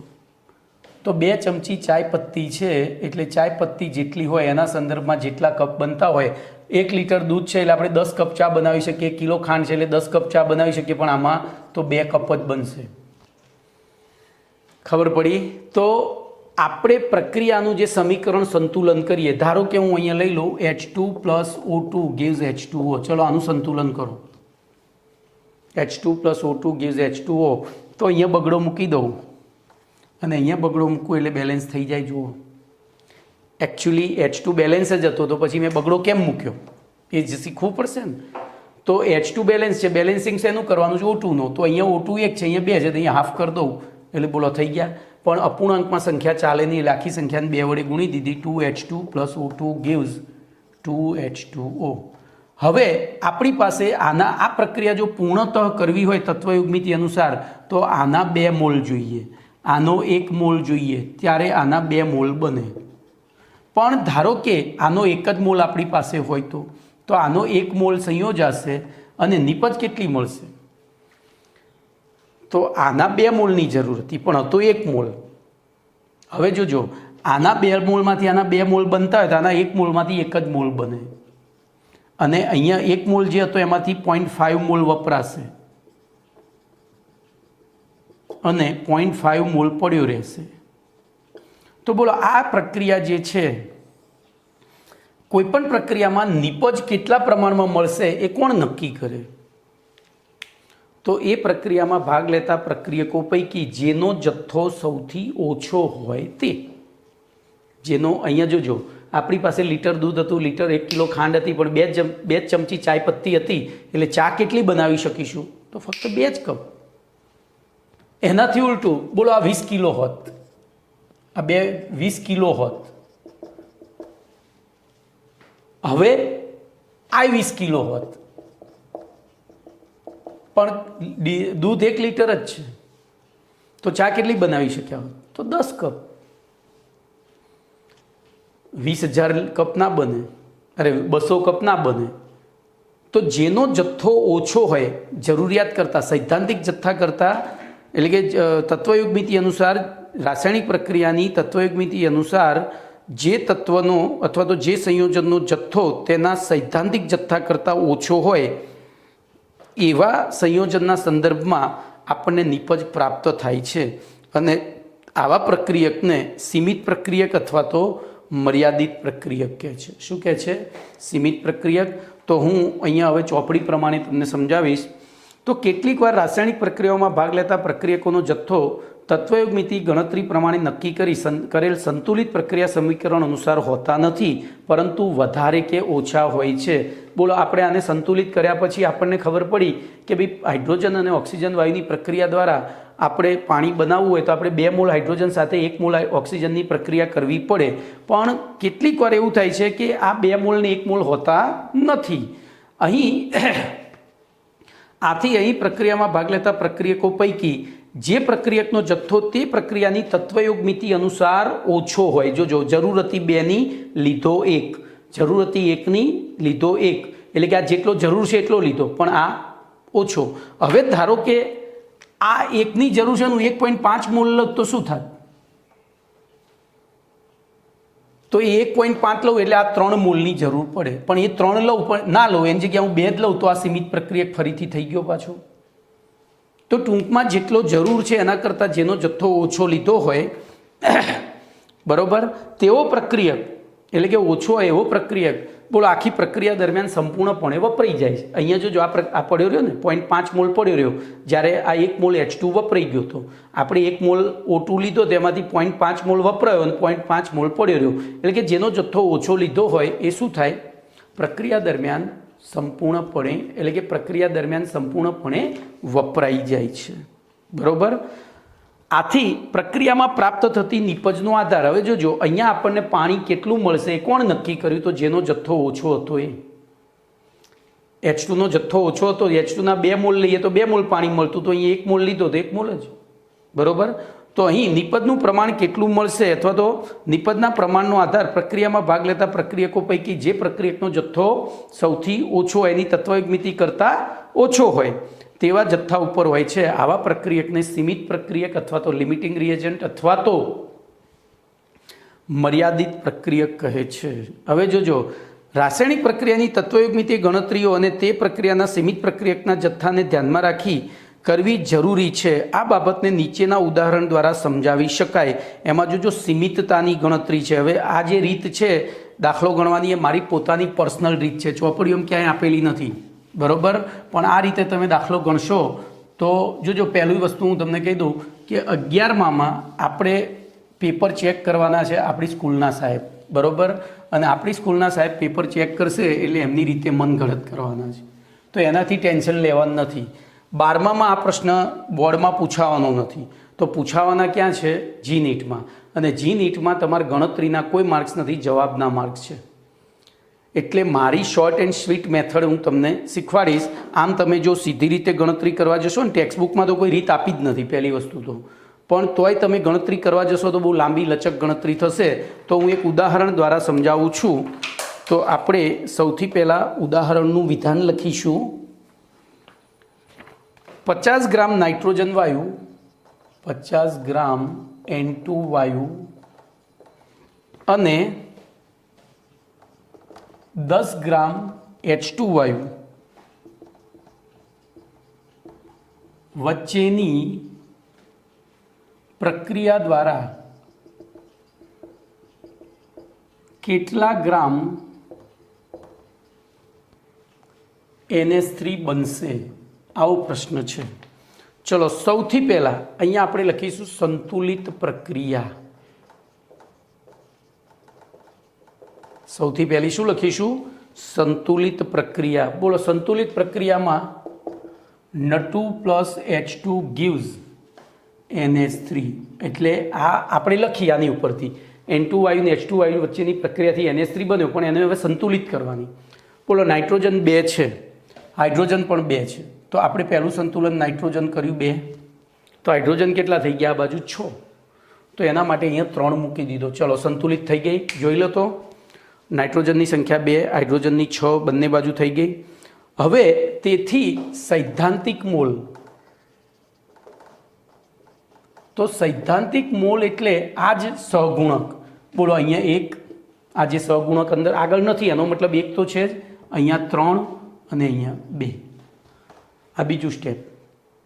તો 2 ચમચી ચાય પત્તી છે એટલે ચાય પત્તી જેટલી હોય એના સંદર્ભમાં જેટલા કપ બનતા હોય, 1 લીટર દૂધ છે એટલે આપણે 10 કપ ચા બનાવી શકીએ, કિલો ખાંડ છે એટલે 10 કપ ચા બનાવી શકીએ, પણ આમાં તો 2 કપ જ બનશે. ખબર પડી? તો આપણે પ્રક્રિયાનું જે સમીકરણ સંતુલન કરીએ, ધારો કે હું અહીંયા લઈ લઉં H2 + O2 gives H2O. ચલો આનું સંતુલન કરો. H2 + O2 gives H2O. તો અહીંયા બગડો મૂકી દઉં અને અહીંયા બગડો મૂકું એટલે બેલેન્સ થઈ જાય. જુઓ, એકચ્યુઅલી H2 બેલેન્સ જ હતો, તો પછી મેં બગડો કેમ મૂક્યો એ જ શીખવું પડશે ને. તો H2 બેલેન્સ છે, બેલેન્સિંગ શેનું કરવાનું છે? O2નો. તો અહીંયા O2 1 છે, અહીંયા 2 છે, તો અહીંયા હાફ કરી દઉં એટલે બોલો થઈ ગયા. પણ અપૂર્ણાંકમાં સંખ્યા ચાલે નહીં એટલે આખી સંખ્યાને 2 વડે ગુણી દીધી. 2H2 + O2 gives 2H2O. હવે આપણી પાસે આ પ્રક્રિયા જો પૂર્ણતઃ કરવી હોય તત્વયુગ્મિતિ અનુસાર તો આના 2 મોલ જોઈએ, આનો 1 મોલ જોઈએ, ત્યારે આના 2 મોલ બને. પણ ધારો કે આનો 1 જ મોલ આપણી પાસે હોય તો આનો 1 મોલ સંયોજાશે અને નિપજ કેટલી મળશે? તો આના 2 મોલની જરૂર હતી પણ હતો 1 મોલ. હવે જોજો, આના 2 મોલમાંથી આના 2 મોલ બનતા હોય તો આના 1 મોલમાંથી 1 જ મોલ બને, અને અહીંયા 1 મોલ જે હતો એમાંથી 0.5 મોલ વપરાશે અને 0.5 મોલ પડ્યો રહેશે. તો બોલો આ પ્રક્રિયા જે છે, કોઈ પણ પ્રક્રિયામાં નિપજ કેટલા પ્રમાણમાં મળશે એ કોણ નક્કી કરે? તો એ પ્રક્રિયામાં ભાગ લેતા પ્રક્રિયકો પૈકી જેનો જથ્થો સૌથી ઓછો હોય તે, જેનો, અહીંયા જોજો આપણી પાસે લીટર દૂધ હતું, લીટર 1 કિલો ખાંડ હતી, પણ 2 ચમચી ચાય પત્તી હતી, એટલે ચા કેટલી બનાવી શકીશું? તો ફક્ત 2 જ કપ. એનાથી ઉલટું બોલો, આ 20 કિલો હોત, આ 20 કિલો હોત, હવે આ 20 કિલો હોત, પણ દૂધ 1 લીટર જ છે, તો ચા કેટલી બનાવી શક્યા હોત? તો 10 કપ. 20,000 કપ ના બને, અરે 200 કપ ના બને. તો જેનો જથ્થો ઓછો હોય જરૂરિયાત કરતાં, સૈદ્ધાંતિક જથ્થા કરતાં, એટલે કે તત્વયુગ્મિતિ અનુસાર, રાસાયણિક પ્રક્રિયાની તત્વયુગ્મિતિ અનુસાર જે તત્વનો અથવા તો જે સંયોજનનો જથ્થો તેના સૈદ્ધાંતિક જથ્થા કરતાં ઓછો હોય એવા સંયોજનના સંદર્ભમાં આપણને નિપજ પ્રાપ્ત થાય છે. અને આવા પ્રક્રિયકને સીમિત પ્રક્રિયક અથવા તો મર્યાદિત પ્રક્રિયક કહે છે. શું કહે છે? સીમિત પ્રક્રિયક. તો હું અહીંયા હવે ચોપડી પ્રમાણે તમને સમજાવીશ. તો કેટલીક વાર રાસાયણિક પ્રક્રિયાઓમાં ભાગ લેતા પ્રક્રિયકોનો જથ્થો તત્વયુગ્મિતિ ગણતરી પ્રમાણે નક્કી કરેલ સંતુલિત પ્રક્રિયા સમીકરણ અનુસાર હોતા નથી, પરંતુ વધારે કે ઓછા હોય છે. બોલો, આપણે આને સંતુલિત કર્યા પછી આપણને ખબર પડી કે ભાઈ હાઇડ્રોજન અને ઓક્સિજન વાયુની પ્રક્રિયા દ્વારા આપણે પાણી બનાવવું હોય તો આપણે 2 મોલ હાઇડ્રોજન સાથે 1 મોલ ઓક્સિજનની પ્રક્રિયા કરવી પડે. પણ કેટલીક વાર એવું થાય છે કે આ 2 મોલ ને 1 મોલ હોતા નથી. આથી અહીં પ્રક્રિયામાં ભાગ લેતા પ્રક્રિયકો પૈકી જે પ્રક્રિયકનો જથ્થો તે પ્રક્રિયાની તત્વયુગ્મિતિ અનુસાર ઓછો હોય, જોજો, જરૂર હતી 2ની લીધો 1, જરૂર હતી 1ની લીધો 1, એટલે કે આ જેટલો જરૂર છે એટલો લીધો, પણ આ ઓછો. હવે ધારો કે આ 1ની જરૂર છે, 1.5 મોલ લઉં તો શું થાય? તો એ 1.5 લઉં એટલે આ 3 મોલની જરૂર પડે, પણ એ 3 લઉં પણ ના લઉં, એની જગ્યાએ હું 2 જ લઉં તો આ સીમિત પ્રક્રિયક ફરીથી થઈ ગયો પાછો. તો ટૂંકમાં જેટલો જરૂર છે એના કરતાં જેનો જથ્થો ઓછો લીધો હોય, બરોબર, તેવો પ્રક્રિયક, એટલે કે ઓછો એવો પ્રક્રિયક, બોલો, આખી પ્રક્રિયા દરમિયાન સંપૂર્ણપણે વપરાઈ જાય છે. અહીંયા જો આ પડ્યો રહ્યો ને 0.5 મોલ પડ્યો રહ્યો, જ્યારે આ 1 મોલ H2 વપરાઈ ગયો હતો, આપણે 1 મોલ O2 લીધો, તેમાંથી 0.5 મોલ વપરાયો અને 0.5 મોલ પડ્યો રહ્યો, એટલે કે જેનો જથ્થો ઓછો લીધો હોય એ શું થાય? પ્રક્રિયા દરમિયાન સંપૂર્ણપણે, એટલે કે પ્રક્રિયા દરમિયાન સંપૂર્ણપણે વપરાઈ જાય છે. બરોબર? આથી પ્રક્રિયામાં પ્રાપ્ત થતી નિપજનો આધાર. હવે જોજો, અહીંયા આપણને પાણી કેટલું મળશે એ કોણ નક્કી કર્યું? તો જેનો જથ્થો ઓછો હતો એ. H2નો જથ્થો ઓછો હતો, H2ના 2 મોલ લઈએ તો 2 મોલ પાણી મળતું, તો અહીંયા 1 મોલ લીધો તો 1 મોલ જ. બરોબર? તો અહીં નિપજનું પ્રમાણ કેટલું મળશે અથવા તો નિપજના પ્રમાણનો આધાર પ્રક્રિયામાં ભાગ લેતા પ્રક્રિયકો પૈકી જે પ્રક્રિયકનો જથ્થો સૌથી ઓછો એની તત્વયુગ મિતિ કરતાં ઓછો હોય તેવા જથ્થા ઉપર હોય છે. આવા પ્રક્રિયકને સીમિત પ્રક્રિયક અથવા તો લિમિટિંગ રિએજન્ટ અથવા તો મર્યાદિત પ્રક્રિયક કહે છે. હવે જોજો, રાસાયણિક પ્રક્રિયાની તત્વયુગ મિતિ ગણતરીઓ અને તે પ્રક્રિયાના સીમિત પ્રક્રિયકના જથ્થાને ધ્યાનમાં રાખી કરવી જરૂરી છે. આ બાબતને નીચેના ઉદાહરણ દ્વારા સમજાવી શકાય. એમાં જોજો સીમિતતાની ગણતરી છે. હવે આ જે રીત છે દાખલો ગણવાની, એ મારી પોતાની પર્સનલ રીત છે, ચોપડીઓમાં ક્યાંય આપેલી નથી, બરાબર. પણ આ રીતે તમે દાખલો ગણશો તો જોજો, પહેલી વસ્તુ હું તમને કહી દઉં કે 11માં આપણે પેપર ચેક કરવાના છે આપણી સ્કૂલના સાહેબ, બરાબર. અને આપણી સ્કૂલના સાહેબ પેપર ચેક કરશે એટલે એમની રીતે મન ગળત કરવાના છે, તો એનાથી ટેન્શન લેવાનું નથી. 12માં આ પ્રશ્ન બોર્ડમાં પૂછાવાનો નથી, તો પૂછાવાના ક્યાં છે? જી નીટમાં. અને જી નીટમાં તમારા ગણતરીના કોઈ માર્ક્સ નથી, જવાબના માર્ક્સ છે. એટલે મારી શોર્ટ એન્ડ સ્વીટ મેથડ હું તમને શીખવાડીશ. આમ તમે જો સીધી રીતે ગણતરી કરવા જશો ને, ટેક્સ્ટબુકમાં તો કોઈ રીત આપી જ નથી પહેલી વસ્તુ તો, પણ તોય તમે ગણતરી કરવા જશો તો બહુ લાંબી લચક ગણતરી થશે. તો હું એક ઉદાહરણ દ્વારા સમજાવું છું. તો આપણે સૌથી પહેલાં ઉદાહરણનું વિધાન લખીશું. 50 ગ્રામ નાઇટ્રોજન વાયુ, 50 ગ્રામ N2 વાયુ અને 10 ગ્રામ H2 વાયુ વચ્ચેની પ્રક્રિયા દ્વારા કેટલા ગ્રામ NH3 બનશે? આવો પ્રશ્ન છે. ચલો, સૌથી પહેલાં અહીંયા આપણે લખીશું સંતુલિત પ્રક્રિયા. સૌથી પહેલી શું લખીશું? સંતુલિત પ્રક્રિયા. બોલો, સંતુલિત પ્રક્રિયામાં N2 + H2 gives NH3. એટલે આ આપણે લખી આની ઉપરથી N2 વાયુ ને H2 વાયુ વચ્ચેની પ્રક્રિયાથી NH3 બન્યો, પણ એને હવે સંતુલિત કરવાની. બોલો, નાઇટ્રોજન 2 છે, હાઇડ્રોજન પણ 2 છે, તો આપણે પહેલું સંતુલન નાઇટ્રોજન કર્યું 2, તો હાઇડ્રોજન કેટલા થઈ ગયા? આ બાજુ 6, તો એના માટે અહીંયા 3 મૂકી દીધો. ચલો, સંતુલિત થઈ ગઈ. જોઈ લો તો નાઇટ્રોજનની સંખ્યા 2, હાઇડ્રોજનની 6, બંને બાજુ થઈ ગઈ. હવે તેથી સૈદ્ધાંતિક મોલ, તો સૈદ્ધાંતિક મોલ એટલે આ જ સહગુણક. બોલો, અહીંયા 1, આ જે સહગુણક અંદર આગળ નથી, એનો મતલબ 1 તો છે જ. અહીંયા 3 અને અહીંયા 2. આ બીજું સ્ટેપ.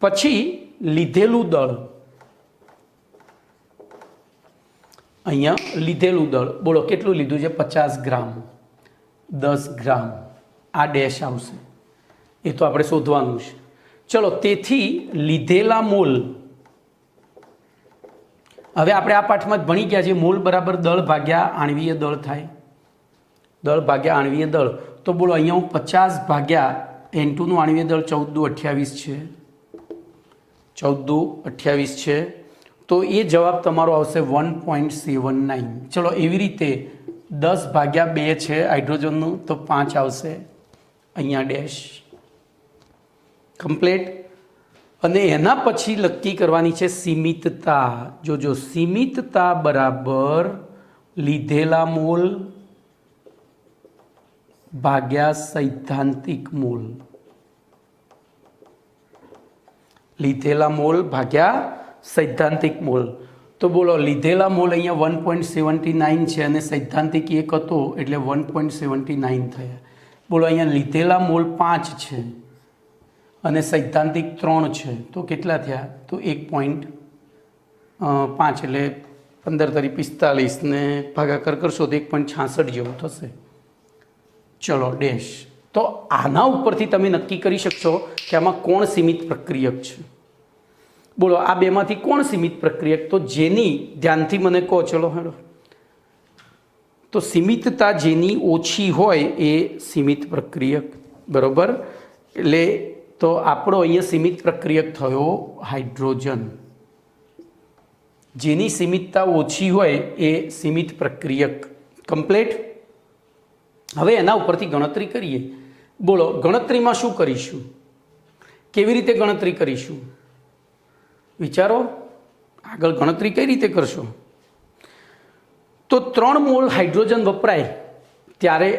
પછી લીધેલું દળ, અહીંયા લીધેલું દળ, બોલો કેટલું લીધું છે? 50 ગ્રામ, 10 ગ્રામ, આ ડેશ આવશે, એ તો આપણે શોધવાનું છે. ચલો, તેથી લીધેલા મોલ. હવે આપણે આ પાઠમાં જ ભણી ગયા છે, મોલ બરાબર દળ ભાગ્યા આણ્વીય દળ થાય, દળ ભાગ્યા આણ્વીય દળ. તો બોલો, અહીંયા હું 50 ભાગ્યા N2 નું આણ્વીય દળ 14 દુ 28 છે, 14 દુ 28 છે, તો એ જવાબ તમારો આવશે 1.79. ચલો, એવી રીતે 10 ભાગ્યા 2 છે હાઇડ્રોજનનું, તો 5 આવશે, અહીંયા ડેશ કમ્પ્લીટ. અને એના પછી નક્કી કરવાની છે સીમિતતા. જોજો, સીમિતતા બરાબર લીધેલા મોલ ભાગ્યા સૈદ્ધાંતિક મોલ, લીધેલા મોલ ભાગ્યા સૈદ્ધાંતિક મોલ. તો બોલો, લીધેલા મોલ અહીંયા 1.79 છે અને સૈદ્ધાંતિક 1 હતો એટલે 1.79 થયા. બોલો, અહીંયા લીધેલા મોલ 5 છે અને સૈદ્ધાંતિક 3 છે, તો કેટલા થયા? તો 1.5 એટલે 15 તરી 45 ને ભાગાકાર કરશો તો 1.66 જેવું થશે. ચલો, ડેશ. તો આના ઉપરથી તમે નક્કી કરી શકશો કે આમાં કોણ સીમિત પ્રક્રિયક છે. બોલો, આ બેમાંથી કોણ સીમિત પ્રક્રિયક? તો જેની, ધ્યાનથી મને કહો, ચલો હેડો. તો સીમિતતા જેની ઓછી હોય એ સીમિત પ્રક્રિયક, બરાબર. એટલે તો આપણો અહીંયા સીમિત પ્રક્રિયક થયો હાઇડ્રોજન. જેની સીમિતતા ઓછી હોય એ સીમિત પ્રક્રિયક. કમ્પ્લીટ. હવે એના ઉપરથી ગણતરી કરીએ. બોલો, ગણતરીમાં શું કરીશું? કેવી રીતે ગણતરી કરીશું? વિચારો. આગળ ગણતરી કઈ રીતે કરશો? તો 3 મોલ હાઇડ્રોજન વપરાય ત્યારે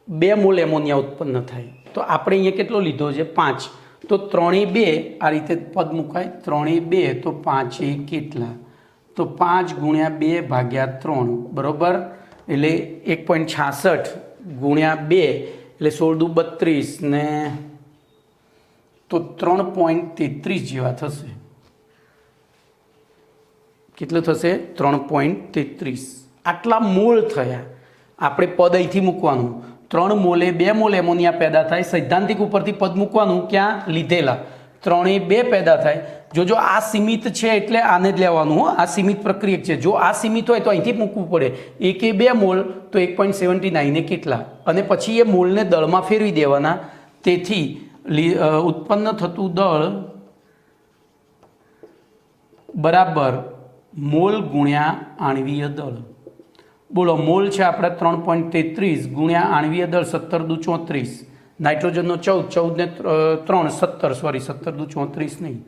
2 મોલ એમોનિયા ઉત્પન્ન થાય. તો આપણે અહીંયા કેટલો લીધો છે? 5. તો 3 2 આ રીતે પદ મુકાય. 3 2 તો 5 કેટલા? તો 5 ગુણ્યા 2 ભાગ્યા 3 બરાબર. એટલે 1.66 ગુણ્યા 2 એટલે 16 દુ 32 ને તો 3.33 જેવા થશે. કેટલું થશે? 3.33. આટલા મોલ થયા. આપણે પદ અહીંથી મૂકવાનું. 3 મોલે 2 મોલ એમોનિયા પેદા થાય. સૈદ્ધાંતિક ઉપરથી પદ મૂકવાનું. ક્યાં? લીધેલા. 3 2 પેદા થાય. જો આ સીમિત છે એટલે આને જ લેવાનું. આ સીમિત પ્રક્રિયક છે. જો આ સીમિત હોય તો અહીંથી મૂકવું પડે. 1 2 મોલ તો 1.79 ને કેટલા? અને પછી એ મોલને દળમાં ફેરવી દેવાના. તેથી ઉત્પન્ન થતું દળ બરાબર મોલ ગુણ્યા આણ્વીય દળ. બોલો, મોલ છે આપણા 3.33 ગુણ્યા આણ્વીય દળ 17 દુ 34. નાઇટ્રોજનનો 14 ને 3 17 સોરી 17 દુ 34 નહીં.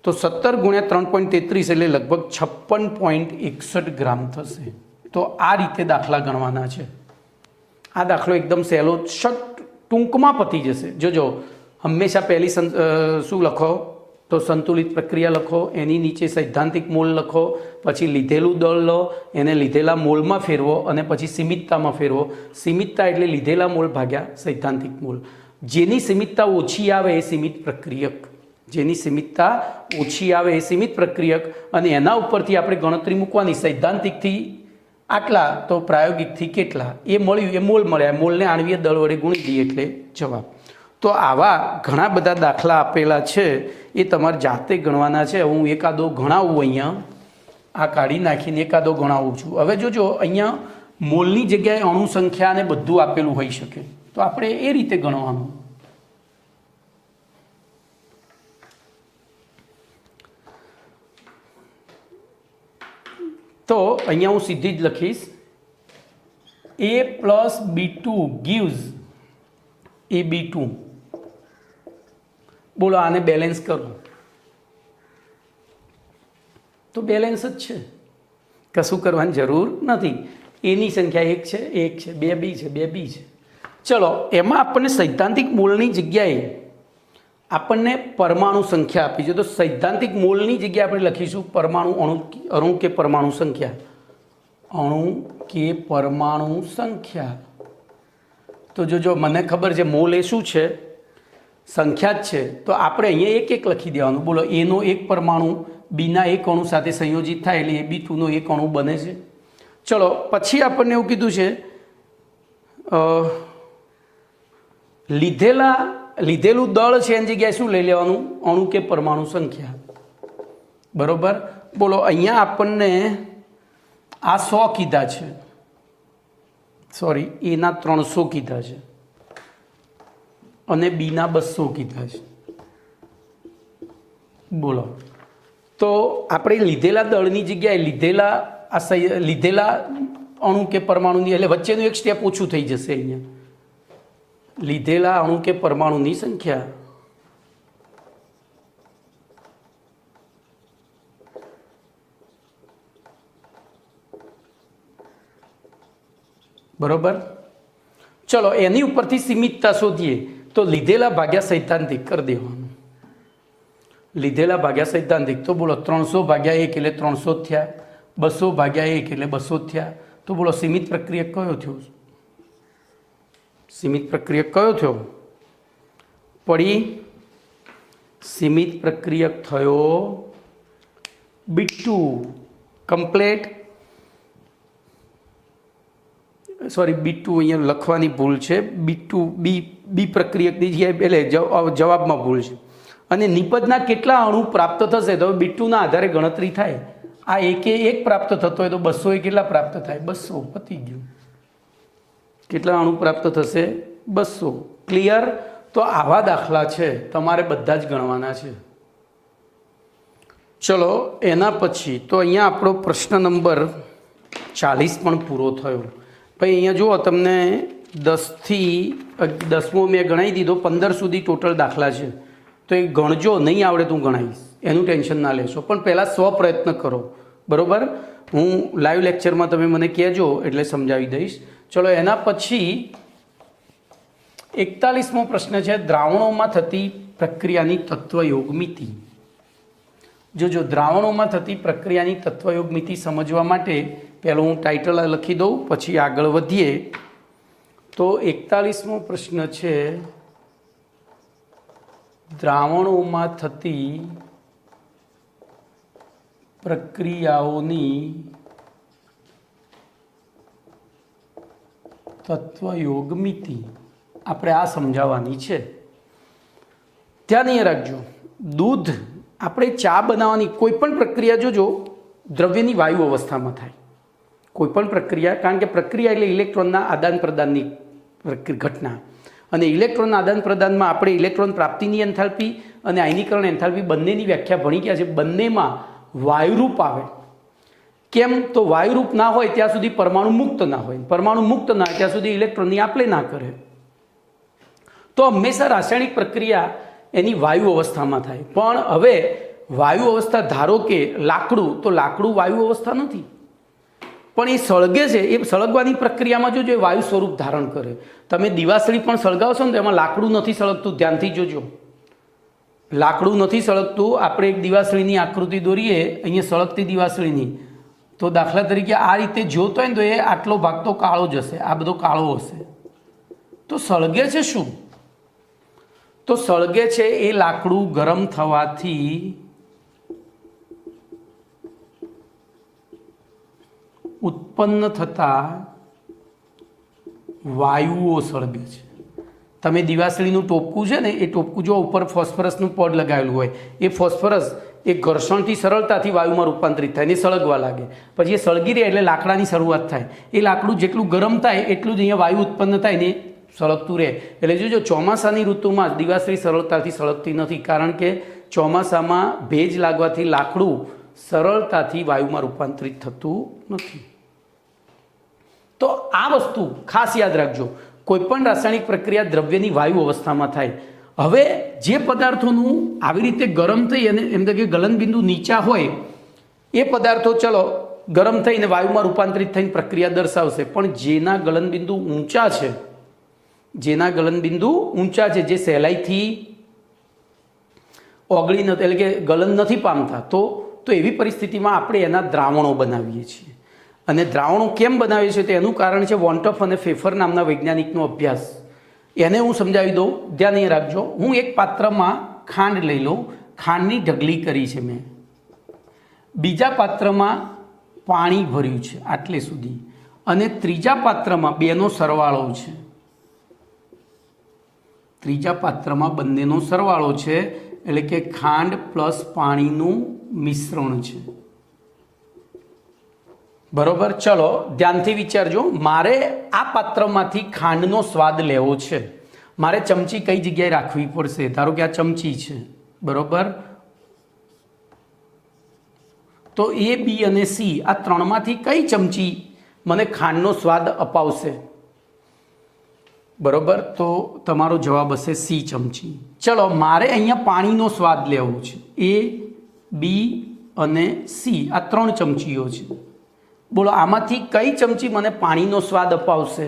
તો 17 ગુણ્યા 3.33 એટલે લગભગ 56.61 ગ્રામ થશે. તો આ રીતે દાખલા ગણવાના છે. આ દાખલો એકદમ સહેલો ટૂંકમાં પતી જશે. જોજો, હંમેશા પહેલી શું લખો? તો સંતુલિત પ્રક્રિયા લખો. એની નીચે સૈદ્ધાંતિક મોલ લખો. પછી લીધેલું દળ લો, એને લીધેલા મોલમાં ફેરવો અને પછી સીમિતતામાં ફેરવો. સીમિતતા એટલે લીધેલા મોલ ભાગ્યા સૈદ્ધાંતિક મોલ. જેની સીમિતતા ઓછી આવે એ સીમિત પ્રક્રિયક. જેની સીમિતતા ઓછી આવે એ સીમિત પ્રક્રિયક. અને એના ઉપરથી આપણે ગણતરી મૂકવાની. સૈદ્ધાંતિકથી આટલા તો પ્રાયોગિકથી કેટલા એ મળ્યું એ મોલ મળ્યા. મોલને આણ્વીય દળ વડે ગુણી દઈએ એટલે જવાબ. તો આવા ઘણા બધા દાખલા આપેલા છે, એ તમારે જાતે ગણવાના છે. હું એકાદો ગણાવું. અહીંયા આ કાઢી નાખીને એકાદો ગણાવું છું. હવે જોજો, અહીંયા મોલની જગ્યાએ અણુ સંખ્યા ને બધું આપેલું હોઈ શકે. તો આપણે એ રીતે ગણવાનું. તો અહીંયા હું સીધી જ લખીશ. A plus B2 gives AB2. બોલો, આને બેલેન્સ કરો તો બેલેન્સ જ છે. કશું કરવાની જરૂર નથી. એની સંખ્યા 1 છે, 1 છે, 2 બી છે, 2 બી છે. ચલો, એમાં આપણને સૈદ્ધાંતિક મોલની જગ્યાએ આપણને પરમાણુ સંખ્યા આપી છે. તો સૈદ્ધાંતિક મોલની જગ્યાએ આપણે લખીશું પરમાણુ અણુ કે પરમાણુ સંખ્યા. અણુ કે પરમાણુ સંખ્યા. તો જો મને ખબર છે મોલ એ શું છે? સંખ્યા જ છે. તો આપણે અહીંયા 1 1 લખી દેવાનું. બોલો, એનો એક પરમાણુ બીના એક અણુ સાથે સંયોજિત થાય એટલે AB2નો એક અણુ બને છે. ચલો, પછી આપણને એવું કીધું છે લીધેલું દળ છે એની જગ્યાએ શું લઈ લેવાનું? અણુ કે પરમાણુ સંખ્યા. બરોબર. બોલો, અહીંયા આપણને આ 100 કીધા છે. સોરી, એના 300 કીધા છે અને બીના 200 કીધા છે. બોલો, તો આપણે લીધેલા દળની જગ્યાએ લીધેલા અણુ કે પરમાણુની એટલે વચ્ચેનું એક સ્ટેપ ઓછું થઈ જશે. અહીંયા લીધેલા અણુ કે પરમાણુની સંખ્યા બરોબર. ચલો, એની ઉપરથી સીમિતતા શોધીએ. તો લીધેલા ભાગ્યા સૈદ્ધાંતિક કરી દેવાનું. લીધેલા ભાગ્યા સૈદ્ધાંતિક. તો બોલો, 300 ભાગ્યા 1 એટલે 300 થયા. 200 ભાગ્યા 1 એટલે 200 થયા. તો બોલો, સીમિત પ્રક્રિયક કયો થયો? સીમિત પ્રક્રિયક કયો થયો? પડી. સીમિત પ્રક્રિયક થયો B2. કમ્પ્લેટ. સોરી, B2 અહીંયા લખવાની ભૂલ છે. B2 બી પ્રક્રિયકની જગ્યાએ એટલે જવાબમાં ભૂલ છે. અને નિપજના કેટલા અણુ પ્રાપ્ત થશે? તો B2ના આધારે ગણતરી થાય. આ 1 પ્રાપ્ત થતો હોય તો 200 કેટલા પ્રાપ્ત થાય? 200. પતી ગયું. કેટલા અણુ પ્રાપ્ત થશે? 200. ક્લિયર. તો આવા દાખલા છે, તમારે બધા જ ગણવાના છે. ચલો, એના પછી તો અહીંયા આપણો પ્રશ્ન નંબર 40 પણ પૂરો થયો. ભાઈ અહીંયા જુઓ, તમને 10થી 10મો મેં ગણાવી દીધો. 15 સુધી ટોટલ દાખલા છે. તો એ ગણજો, નહીં આવડે તો હું ગણાવીશ. એનું ટેન્શન ના લેશો, પણ પહેલાં સ્વપ્રયત્ન કરો, બરાબર? હું લાઈવ લેક્ચરમાં તમે મને કહેજો એટલે સમજાવી દઈશ. ચલો, એના પછી 41મો પ્રશ્ન છે, દ્રાવણોમાં થતી પ્રક્રિયાની તત્વયોગ મિતિ. જો દ્રાવણોમાં થતી પ્રક્રિયાની તત્વયોગ મિતિ સમજવા માટે પહેલો હું ટાઇટલ લખી દઉં, પછી આગળ વધીએ. તો 41મો પ્રશ્ન છે, દ્રાવણોમાં થતી પ્રક્રિયાઓની તત્વયોગ મિતિ આપણે આ સમજાવવાની છે. ધ્યાન અહીંયા રાખજો, દૂધ આપણે ચા બનાવવાની કોઈ પણ પ્રક્રિયા જોજો દ્રવ્યની વાયુ અવસ્થામાં થાય, કોઈ પણ પ્રક્રિયા, કારણ કે પ્રક્રિયા એટલે ઇલેક્ટ્રોનના આદાન પ્રદાનની ઘટના, અને ઇલેક્ટ્રોનના આદાન પ્રદાનમાં આપણે ઇલેક્ટ્રોન પ્રાપ્તિની એન્થાલ્પી અને આયનીકરણ એન્થાલ્પી બંનેની વ્યાખ્યા ભણી ગયા છે. બંનેમાં વાયુરૂપ આવે. કેમ? તો વાયુરૂપ ના હોય ત્યાં સુધી પરમાણુ મુક્ત ના હોય, પરમાણુ મુક્ત ના હોય ત્યાં સુધી ઇલેક્ટ્રોનની આપલે ના કરે. તો હંમેશા રાસાયણિક પ્રક્રિયા એની વાયુ અવસ્થામાં થાય. પણ હવે વાયુ અવસ્થા, ધારો કે લાકડું, તો લાકડું વાયુ અવસ્થા નથી, પણ એ સળગે છે. એ સળગવાની પ્રક્રિયામાં જોજો એ વાયુ સ્વરૂપ ધારણ કરે. તમે દિવાસળી પણ સળગાવશો ને તો એમાં લાકડું નથી સળગતું, ધ્યાનથી જોજો, લાકડું નથી સળગતું. આપણે એક દિવાસળીની આકૃતિ દોરીએ અહીંયા સળગતી દિવાસળીની, તો દાખલા તરીકે આ રીતે જોતો હોય ને તો એ આટલો ભાગ તો કાળો જ હશે, આ બધો કાળો હશે. તો સળગે છે શું? તો સળગે છે એ લાકડું ગરમ થવાથી ઉત્પન્ન થતા વાયુઓ સળગે છે. તમે દિવાસળીનું ટોપકું છે ને, એ ટોપકું જો ઉપર ફોસ્ફરસનું પડ લગાવેલું હોય, એ ફોસ્ફરસ એ ઘર્ષણથી સરળતાથી વાયુમાં રૂપાંતરિત થાય ને સળગવા લાગે. પછી એ સળગી રહે એટલે લાકડાની શરૂઆત થાય. એ લાકડું જેટલું ગરમ થાય એટલું જ અહીંયા વાયુ ઉત્પન્ન થાય ને સળગતું રહે. એટલે જોજો, ચોમાસાની ઋતુમાં દિવાસળી સરળતાથી સળગતી નથી, કારણ કે ચોમાસામાં ભેજ લાગવાથી લાકડું સરળતાથી વાયુમાં રૂપાંતરિત થતું નથી. તો આ વસ્તુ ખાસ યાદ રાખજો, કોઈ પણ રાસાયણિક પ્રક્રિયા દ્રવ્યની વાયુ અવસ્થામાં થાય. હવે જે પદાર્થોનું આવી રીતે ગરમ થઈ અને એમ કે ગલનબિંદુ નીચા હોય એ પદાર્થો ચલો ગરમ થઈને વાયુમાં રૂપાંતરિત થઈને પ્રક્રિયા દર્શાવશે. પણ જેના ગલનબિંદુ ઊંચા છે, જેના ગલનબિંદુ ઊંચા છે, જે સહેલાઈથી ઓગળી નથી, એટલે કે ગલન નથી પામતા, તો એવી પરિસ્થિતિમાં આપણે એના દ્રાવણો બનાવીએ છીએ. અને દ્રાવણો કેમ બનાવીએ છીએ તેનું કારણ છે વોન્ટોફ અને ફેફર નામના વૈજ્ઞાનિકનો અભ્યાસ. એને હું સમજાવી દઉં, ધ્યાન અહીં રાખજો. હું એક પાત્રમાં ખાંડ લઈ લઉં, ખાંડની ઢગલી કરી છે મેં, બીજા પાત્રમાં પાણી ભર્યું છે આટલે સુધી, અને ત્રીજા પાત્રમાં બેનો સરવાળો છે, ત્રીજા પાત્રમાં બંનેનો સરવાળો છે, એટલે કે ખાંડ પ્લસ પાણીનું મિશ્રણ છે. બરોબર? ચલો ધ્યાનથી વિચારજો. મારે આ પાત્રમાંથી ખાંડનો સ્વાદ લેવો છે, મારે ચમચી કઈ જગ્યાએ રાખવી પડશે? ધારો કે આ ચમચી છે, બરોબર? તો એ, બી અને સી આ ત્રણમાંથી કઈ ચમચી મને ખાંડનો સ્વાદ અપાવશે? બરોબર? તો તમારો જવાબ હશે સી ચમચી. ચલો, મારે અહીંયા પાણીનો સ્વાદ લેવો છે. એ, બી અને સી આ ત્રણ ચમચીઓ છે. બોલો, આમાંથી કઈ ચમચી મને પાણીનો સ્વાદ અપાવશે?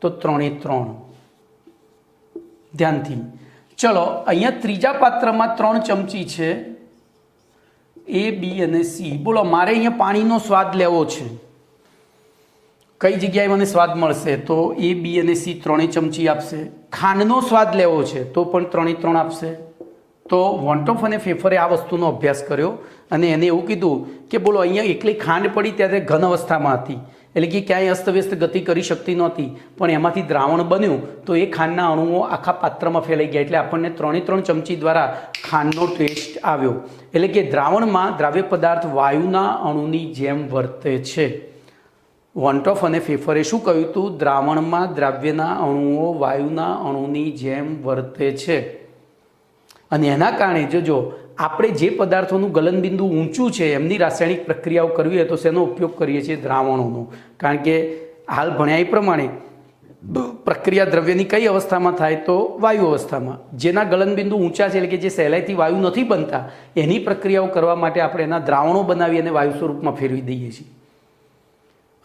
તો 3 એ 3. ધ્યાનથી. ચલો, અહીંયા ત્રીજા પાત્રમાં 3 ચમચી છે, એ, બી અને સી. બોલો, મારે અહીંયા પાણીનો સ્વાદ લેવો છે, કઈ જગ્યાએ મને સ્વાદ મળશે? તો એ, બી અને સી 3 ચમચી આપશે. ખાંડનો સ્વાદ લેવો છે તો પણ 3 3 આપશે. તો વોન્ટોફ અને ફેફરે આ વસ્તુનો અભ્યાસ કર્યો અને એને એવું કીધું કે બોલો, અહીંયા એકલી ખાંડ પડી ત્યારે ઘન અવસ્થામાં હતી, એટલે કે ક્યાંય અસ્તવ્યસ્ત ગતિ કરી શકતી નહોતી, પણ એમાંથી દ્રાવણ બન્યું તો એ ખાંડના અણુઓ આખા પાત્રમાં ફેલાઈ ગયા, એટલે આપણને 3 3 ચમચી દ્વારા ખાંડનો ટેસ્ટ આવ્યો. એટલે કે દ્રાવણમાં દ્રાવ્ય પદાર્થ વાયુના અણુની જેમ વર્તે છે. વોન્ટોફ અને ફેફરે શું કહ્યું હતું? દ્રાવણમાં દ્રાવ્યના અણુઓ વાયુના અણુની જેમ વર્તે છે. અને એના કારણે જોજો, આપણે જે પદાર્થોનું ગલનબિંદુ ઊંચું છે એમની રાસાયણિક પ્રક્રિયાઓ કરવી હોય તો શેનો ઉપયોગ કરીએ છીએ? દ્રાવણોનો. કારણ કે હાલ ભણ્યા એ પ્રમાણે પ્રક્રિયા દ્રવ્યની કઈ અવસ્થામાં થાય તો વાયુ અવસ્થામાં. જેના ગલનબિંદુ ઊંચા છે એટલે કે જે સહેલાઈથી વાયુ નથી બનતા એની પ્રક્રિયાઓ કરવા માટે આપણે એના દ્રાવણો બનાવી અને વાયુ સ્વરૂપમાં ફેરવી દઈએ છીએ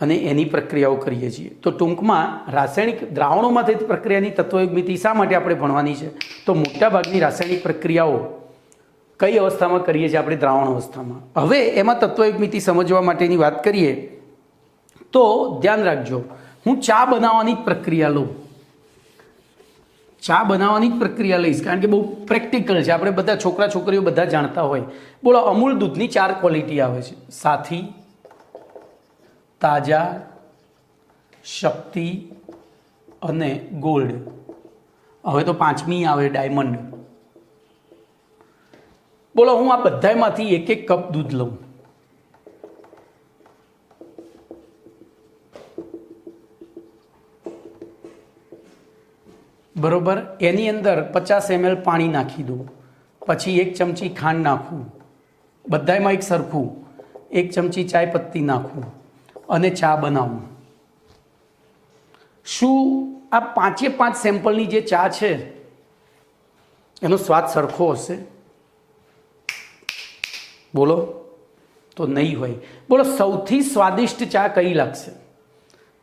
અને એની પ્રક્રિયાઓ કરીએ છીએ. તો ટૂંકમાં રાસાયણિક દ્રાવણોમાં થતી પ્રક્રિયાની તત્વયુગ્મિતિ શા માટે આપણે ભણવાની છે? તો મોટાભાગની રાસાયણિક પ્રક્રિયાઓ કઈ અવસ્થામાં કરીએ છીએ? આપણે દ્રાવણ અવસ્થામાં. હવે એમાં તત્વયુગ્મિતિ સમજવા માટેની વાત કરીએ તો ધ્યાન રાખજો, હું ચા બનાવવાની જ પ્રક્રિયા લઉં, ચા બનાવવાની જ પ્રક્રિયા લઈશ કારણ કે બહુ પ્રેક્ટિકલ છે, આપણે બધા છોકરા છોકરીઓ બધા જાણતા હોય. બોલો, અમૂલ દૂધની 4 ક્વોલિટી આવે છે: સાથી, તાજા, શક્તિ અને ગોલ્ડ. હવે તો 5મી આવે ડાયમંડ. બોલો, હું આ બધામાંથી 1-1 કપ દૂધ લઉં, બરોબર, એની અંદર 50 ml પાણી નાખી દઉં, પછી 1 ચમચી ખાંડ નાખું, બધામાં એક સરખું, 1 ચમચી ચાય પત્તી નાખું અને ચા બનાવું. શું આ 5 સેમ્પલની જે ચા છે એનો સ્વાદ સરખો હશે? બોલો, તો નહીં હોય. બોલો, સૌથી સ્વાદિષ્ટ ચા કઈ લાગશે?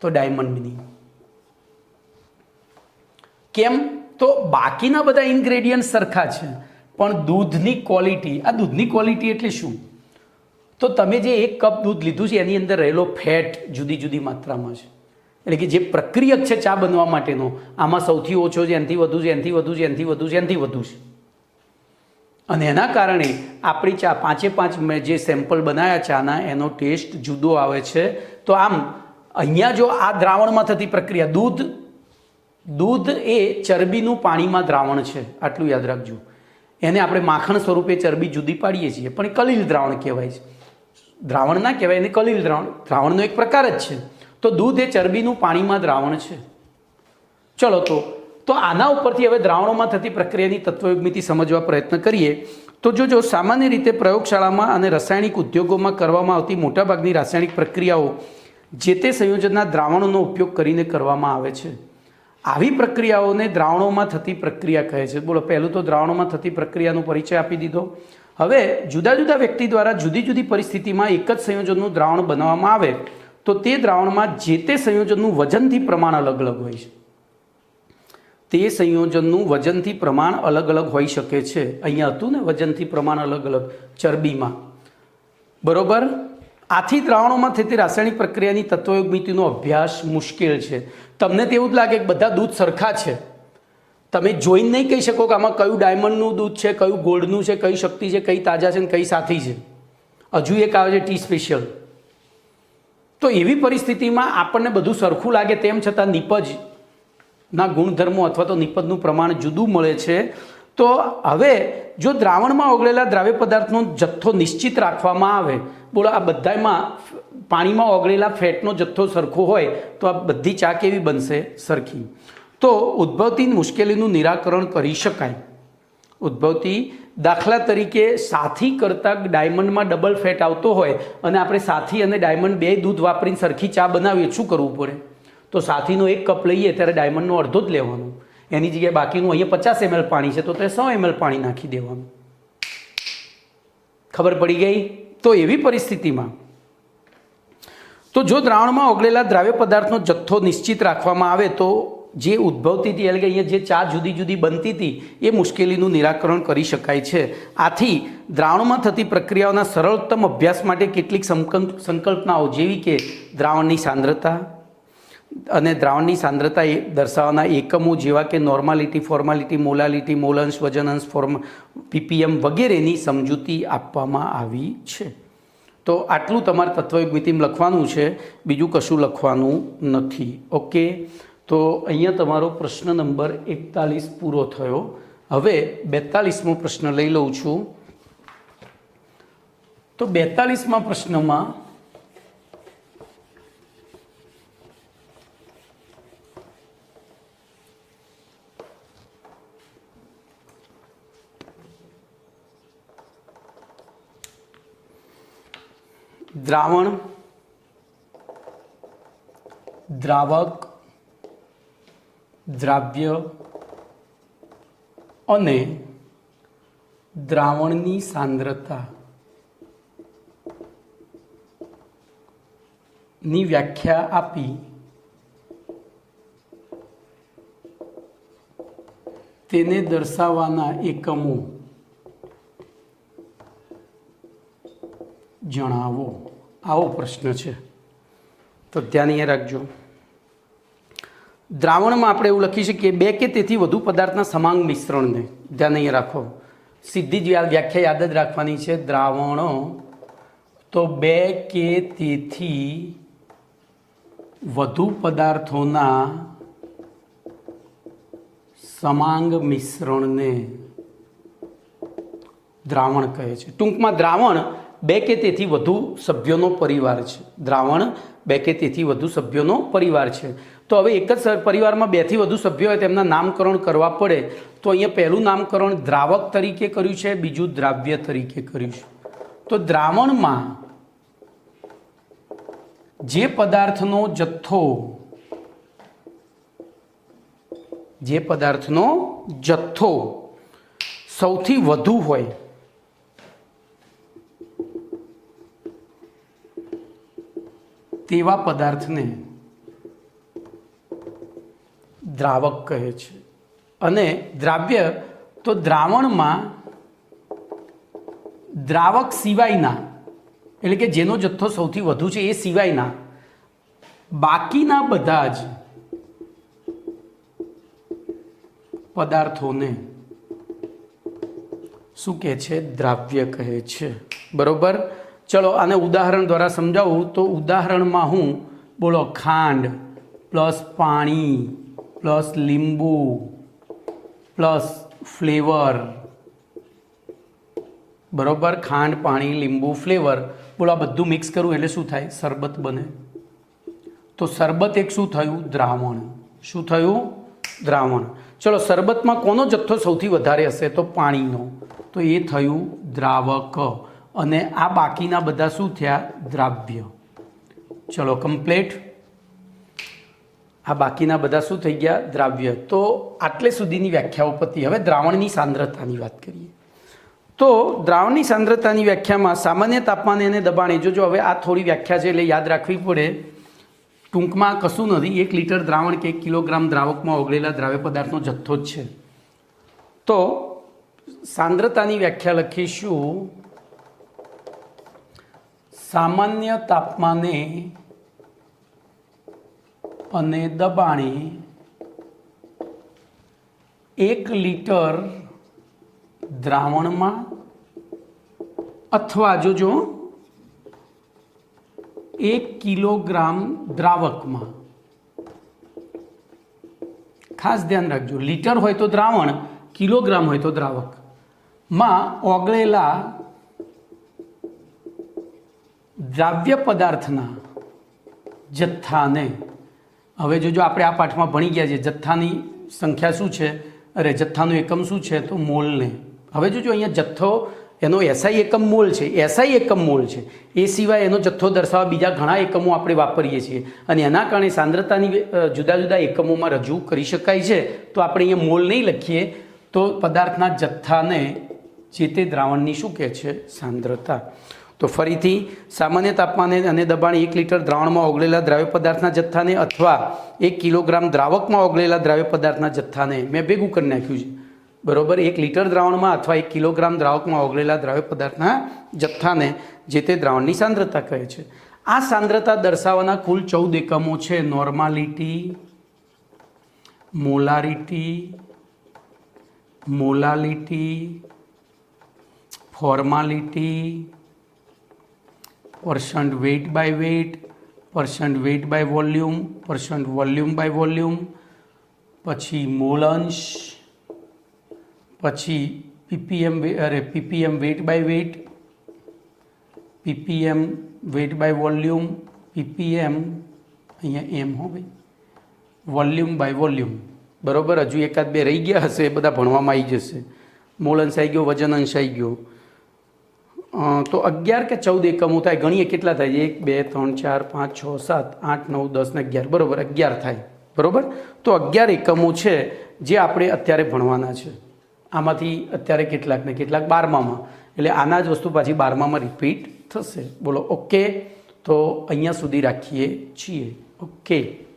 તો ડાયમંડની. કેમ? તો બાકીના બધા ઇન્ગ્રેડિયન્ટ સરખા છે પણ દૂધની ક્વોલિટી, આ દૂધની ક્વોલિટી એટલે શું? તો તમે જે 1 કપ દૂધ લીધું છે એની અંદર રહેલો ફેટ જુદી જુદી માત્રામાં છે, એટલે કે જે પ્રક્રિયક છે ચા બનવા માટેનો, આમાં સૌથી ઓછો છે, એનાથી વધુ છે, એનાથી વધુ છે, એનાથી વધુ છે, એનાથી વધુ છે. અને એના કારણે આપણી ચા 5 મેં જે સેમ્પલ બનાવ્યા ચાના એનો ટેસ્ટ જુદો આવે છે. તો આમ અહીંયા જો આ દ્રાવણમાં થતી પ્રક્રિયા, દૂધ એ ચરબીનું પાણીમાં દ્રાવણ છે, આટલું યાદ રાખજો. એને આપણે માખણ સ્વરૂપે ચરબી જુદી પાડીએ છીએ પણ એ કલીલ દ્રાવણ કહેવાય છે, દ્રાવણ ના કહેવાય, એને કલીલ દ્રાવણનો એક પ્રકાર જ છે. તો દૂધ એ ચરબીનું પાણીમાં દ્રાવણ છે. ચલો, તો આના ઉપરથી હવે દ્રાવણોમાં થતી પ્રક્રિયાની તત્વયુગ્મિતિ સમજવા પ્રયત્ન કરીએ. તો જો સામાન્ય રીતે પ્રયોગશાળામાં અને રાસાયણિક ઉદ્યોગોમાં કરવામાં આવતી મોટાભાગની રાસાયણિક પ્રક્રિયાઓ જે તે સંયોજનના દ્રાવણોનો ઉપયોગ કરીને કરવામાં આવે છે. આવી પ્રક્રિયાઓને દ્રાવણોમાં થતી પ્રક્રિયા કહે છે. બોલો, પહેલું તો દ્રાવણોમાં થતી પ્રક્રિયાનો પરિચય આપી દીધો. હવે જુદા જુદા વ્યક્તિ દ્વારા જુદી જુદી પરિસ્થિતિમાં એક જ સંયોજનનું દ્રાવણ બનાવવામાં આવે તો તે દ્રાવણમાં જે તે સંયોજનનું વજનથી પ્રમાણ અલગ અલગ હોય છે. તે સંયોજનનું વજનથી પ્રમાણ અલગ અલગ હોઈ શકે છે. અહીંયા હતું ને વજનથી પ્રમાણ અલગ અલગ ચરબીમાં, બરોબર. આથી દ્રાવણોમાં થતી રાસાયણિક પ્રક્રિયાની તત્વયુગ્મિતિનો અભ્યાસ મુશ્કેલ છે. તમને તો એવું જ લાગે કે બધા દૂધ સરખા છે, તમે જોઈને નહીં કહી શકો કે આમાં કયું ડાયમંડનું દૂધ છે, કયું ગોલ્ડનું છે, કઈ શક્તિ છે, કઈ તાજા છે ને કઈ સાથી છે. હજુ એક આવે છે ટી સ્પેશિયલ. તો એવી પરિસ્થિતિમાં આપણને બધું સરખું લાગે તેમ છતાં નિપજના ગુણધર્મો અથવા તો નિપજનું પ્રમાણ જુદું મળે છે. તો હવે જો દ્રાવણમાં ઓગળેલા દ્રાવ્ય પદાર્થનો જથ્થો નિશ્ચિત રાખવામાં આવે, બોલો, આ બધામાં પાણીમાં ઓગળેલા ફેટનો જથ્થો સરખો હોય તો આ બધી ચા કેવી બનશે? સરખી. તો ઉદ્ભવતી મુશ્કેલીનું નિરાકરણ કરી શકાય. ઉદ્ભવતી, દાખલા તરીકે સાથી કરતાં ડાયમંડમાં ડબલ ફેટ આવતો હોય અને આપણે સાથી અને ડાયમંડ 2 દૂધ વાપરીને સરખી ચા બનાવીએ, શું કરવું પડે? તો સાથીનો 1 કપ લઈએ ત્યારે ડાયમંડનો અડધો જ લેવાનું, એની જગ્યાએ બાકીનું અહીંયા 50 ml પાણી છે તો તે 100 ml પાણી નાખી દેવાનું. ખબર પડી ગઈ? તો એવી પરિસ્થિતિમાં તો જો દ્રાવણમાં ઓગળેલા દ્રાવ્ય પદાર્થનો જથ્થો નિશ્ચિત રાખવામાં આવે તો જે ઉદ્ભવતી હતી, એટલે કે અહીંયા જે ચા જુદી જુદી બનતી હતી એ મુશ્કેલીનું નિરાકરણ કરી શકાય છે. આથી દ્રાવણમાં થતી પ્રક્રિયાઓના સરળતમ અભ્યાસ માટે કેટલીક સંકલ્પનાઓ જેવી કે દ્રાવણની સાંદ્રતા અને દ્રાવણની સાંદ્રતા એ દર્શાવવાના એકમો જેવા કે નોર્માલિટી, ફોર્માલિટી, મોલાલિટી, મોલંશ, વજનંશ, પીપીએમ વગેરેની સમજૂતી આપવામાં આવી છે. તો આટલું તમારે તત્વયુગ્મિતિમાં લખવાનું છે, બીજું કશું લખવાનું નથી. ઓકે, તો અહીંયા તમારો પ્રશ્ન નંબર 41 પૂરો થયો. હવે 42મો પ્રશ્ન લઈ લઉં છું. તો 42મા પ્રશ્નમાં દ્રાવણ, દ્રાવક દ્રાવ્ય અને દ્રાવણની સાંદ્રતા ની વ્યાખ્યા આપી તેને દર્શાવવાના એકમો જણાવો. આવો પ્રશ્ન છે. તો ધ્યાન અહીંયા રાખજો. દ્રાવણમાં આપણે એવું લખી શકીએ બે કે તેથી વધુ પદાર્થના સમાંગ મિશ્રણને. ધ્યાન અહીંયા રાખો. સીધી જ વ્યાખ્યા યાદ જ રાખવાની છે. દ્રાવણો તો બે કે તેથી વધુ પદાર્થોના સમાંગ મિશ્રણને દ્રાવણ કહે છે. ટૂંકમાં દ્રાવણ બે કે તેથી વધુ સભ્યોનો પરિવાર છે. દ્રાવણ બે કે તેથી વધુ સભ્યોનો પરિવાર છે. તો હવે એક જ પરિવારમાં બેથી વધુ સભ્યો હોય તેમના નામકરણ કરવા પડે તો અહીંયા પહેલું નામકરણ દ્રાવક તરીકે કર્યું છે, બીજું દ્રાવ્ય તરીકે કર્યું છે. તો દ્રાવણમાં જે પદાર્થનો જથ્થો સૌથી વધુ હોય તેવા પદાર્થને દ્રાવક કહે છે. અને દ્રાવ્ય તો દ્રાવણમાં દ્રાવક સિવાયના, એટલે કે જેનો જથ્થો સૌથી વધુ છે એ સિવાયના બાકીના બધા જ પદાર્થોને શું કહે છે? દ્રાવ્ય કહે છે. બરોબર. ચલો આને ઉદાહરણ દ્વારા સમજાવું તો ઉદાહરણમાં હું બોલો ખાંડ પ્લસ પાણી પ્લસ લીંબુ પ્લસ ફ્લેવર. બરોબર. ખાંડ, પાણી, લીંબુ, ફ્લેવર, બોલો આ બધું મિક્સ કરું એટલે શું થાય? શરબત બને. તો શરબત એક શું થયું? દ્રાવણ. શું થયું? દ્રાવણ. ચલો શરબતમાં કોનો જથ્થો સૌથી વધારે હશે? તો પાણીનો. તો એ થયું દ્રાવક. અને આ બાકીના બધા શું થયા? દ્રાવ્ય. ચલો કમ્પ્લીટ. આ બાકીના બધા શું થઈ ગયા? દ્રાવ્ય. તો આટલે સુધીની વ્યાખ્યાઓ પતી. હવે દ્રાવણની સાંદ્રતાની વાત કરીએ. તો દ્રાવણની સાંદ્રતાની વ્યાખ્યામાં સામાન્ય તાપમાને અને દબાણે જો હવે આ થોડી વ્યાખ્યા છે એટલે યાદ રાખવી પડે. ટૂંકમાં કશું નથી. 1 લિટર દ્રાવણ કે 1 કિલોગ્રામ દ્રાવકમાં ઓગળેલા દ્રાવ્ય પદાર્થનો જથ્થો જ છે. તો સાંદ્રતાની વ્યાખ્યા લખીશું સામાન્ય તાપમાને અને દબાણે 1 લિટર દ્રાવણમાં અથવા જોજો 1 કિલોગ્રામ દ્રાવકમાં. ખાસ ધ્યાન રાખજો. લીટર હોય તો દ્રાવણ, કિલોગ્રામ હોય તો દ્રાવક માં ઓગળેલા દ્રાવ્ય પદાર્થના જથ્થાને. હવે જોજો આપણે આ પાઠમાં ભણી ગયા છે જથ્થાની સંખ્યા શું છે, અરે જથ્થાનો એકમ શું છે? તો મોલને. હવે જોજો અહીંયા જથ્થો એનો એસઆઈ એકમ મોલ છે. એસઆઈ એકમ મોલ છે. એ સિવાય એનો જથ્થો દર્શાવવા બીજા ઘણા એકમો આપણે વાપરીએ છીએ અને એના કારણે સાંદ્રતાની જુદા જુદા એકમોમાં રજૂ કરી શકાય છે. તો આપણે અહીંયા મોલ નહીં લખીએ તો પદાર્થના જથ્થાને જે તે દ્રાવણની શું કહે છે? સાંદ્રતા. તો ફરીથી સામાન્ય તાપમાને અને દબાણે 1 લિટર દ્રાવણમાં ઓગળેલા દ્રાવ્ય પદાર્થના જથ્થાને અથવા 1 કિલોગ્રામ દ્રાવકમાં ઓગળેલા દ્રાવ્ય પદાર્થના જથ્થાને મેં ભેગું કરી નાખ્યું છે. બરોબર. 1 લિટર દ્રાવણમાં અથવા 1 કિલોગ્રામ દ્રાવકમાં ઓગળેલા દ્રાવ્ય પદાર્થના જથ્થાને જે તે દ્રાવણની સાંદ્રતા કહે છે. આ સાંદ્રતા દર્શાવવાના કુલ 14 એકમો છે. Normality, molarity, molality, formality, percent weight by weight, percent weight by volume, percent volume by volume, પછી મોલ અંશ, પછી PPM weight by weight, PPM weight by volume, PPM અહીંયા એમ હો ભાઈ, વોલ્યુમ બાય વોલ્યુમ. બરાબર. હજુ એકાદ બે રહી ગયા હશે, એ બધા ભણવામાં આવી જશે. મોલ અંશ આવી ગયો, વજન અંશ આવી ગયો. તો 11 કે 14 એકમો થાય. ગણીએ કેટલા થાય? 1 2 3 4 5 6 7 8 9 10 ને 11. બરાબર 11 થાય. બરાબર. તો 11 એકમો છે જે આપણે અત્યારે ભણવાના છે. આમાંથી અત્યારે કેટલાક ને કેટલાક 12મામાં, એટલે આના જ વસ્તુ પાછી 12મામાં રિપીટ થશે. બોલો ઓકે. તો અહીંયા સુધી રાખીએ છીએ. ઓકે.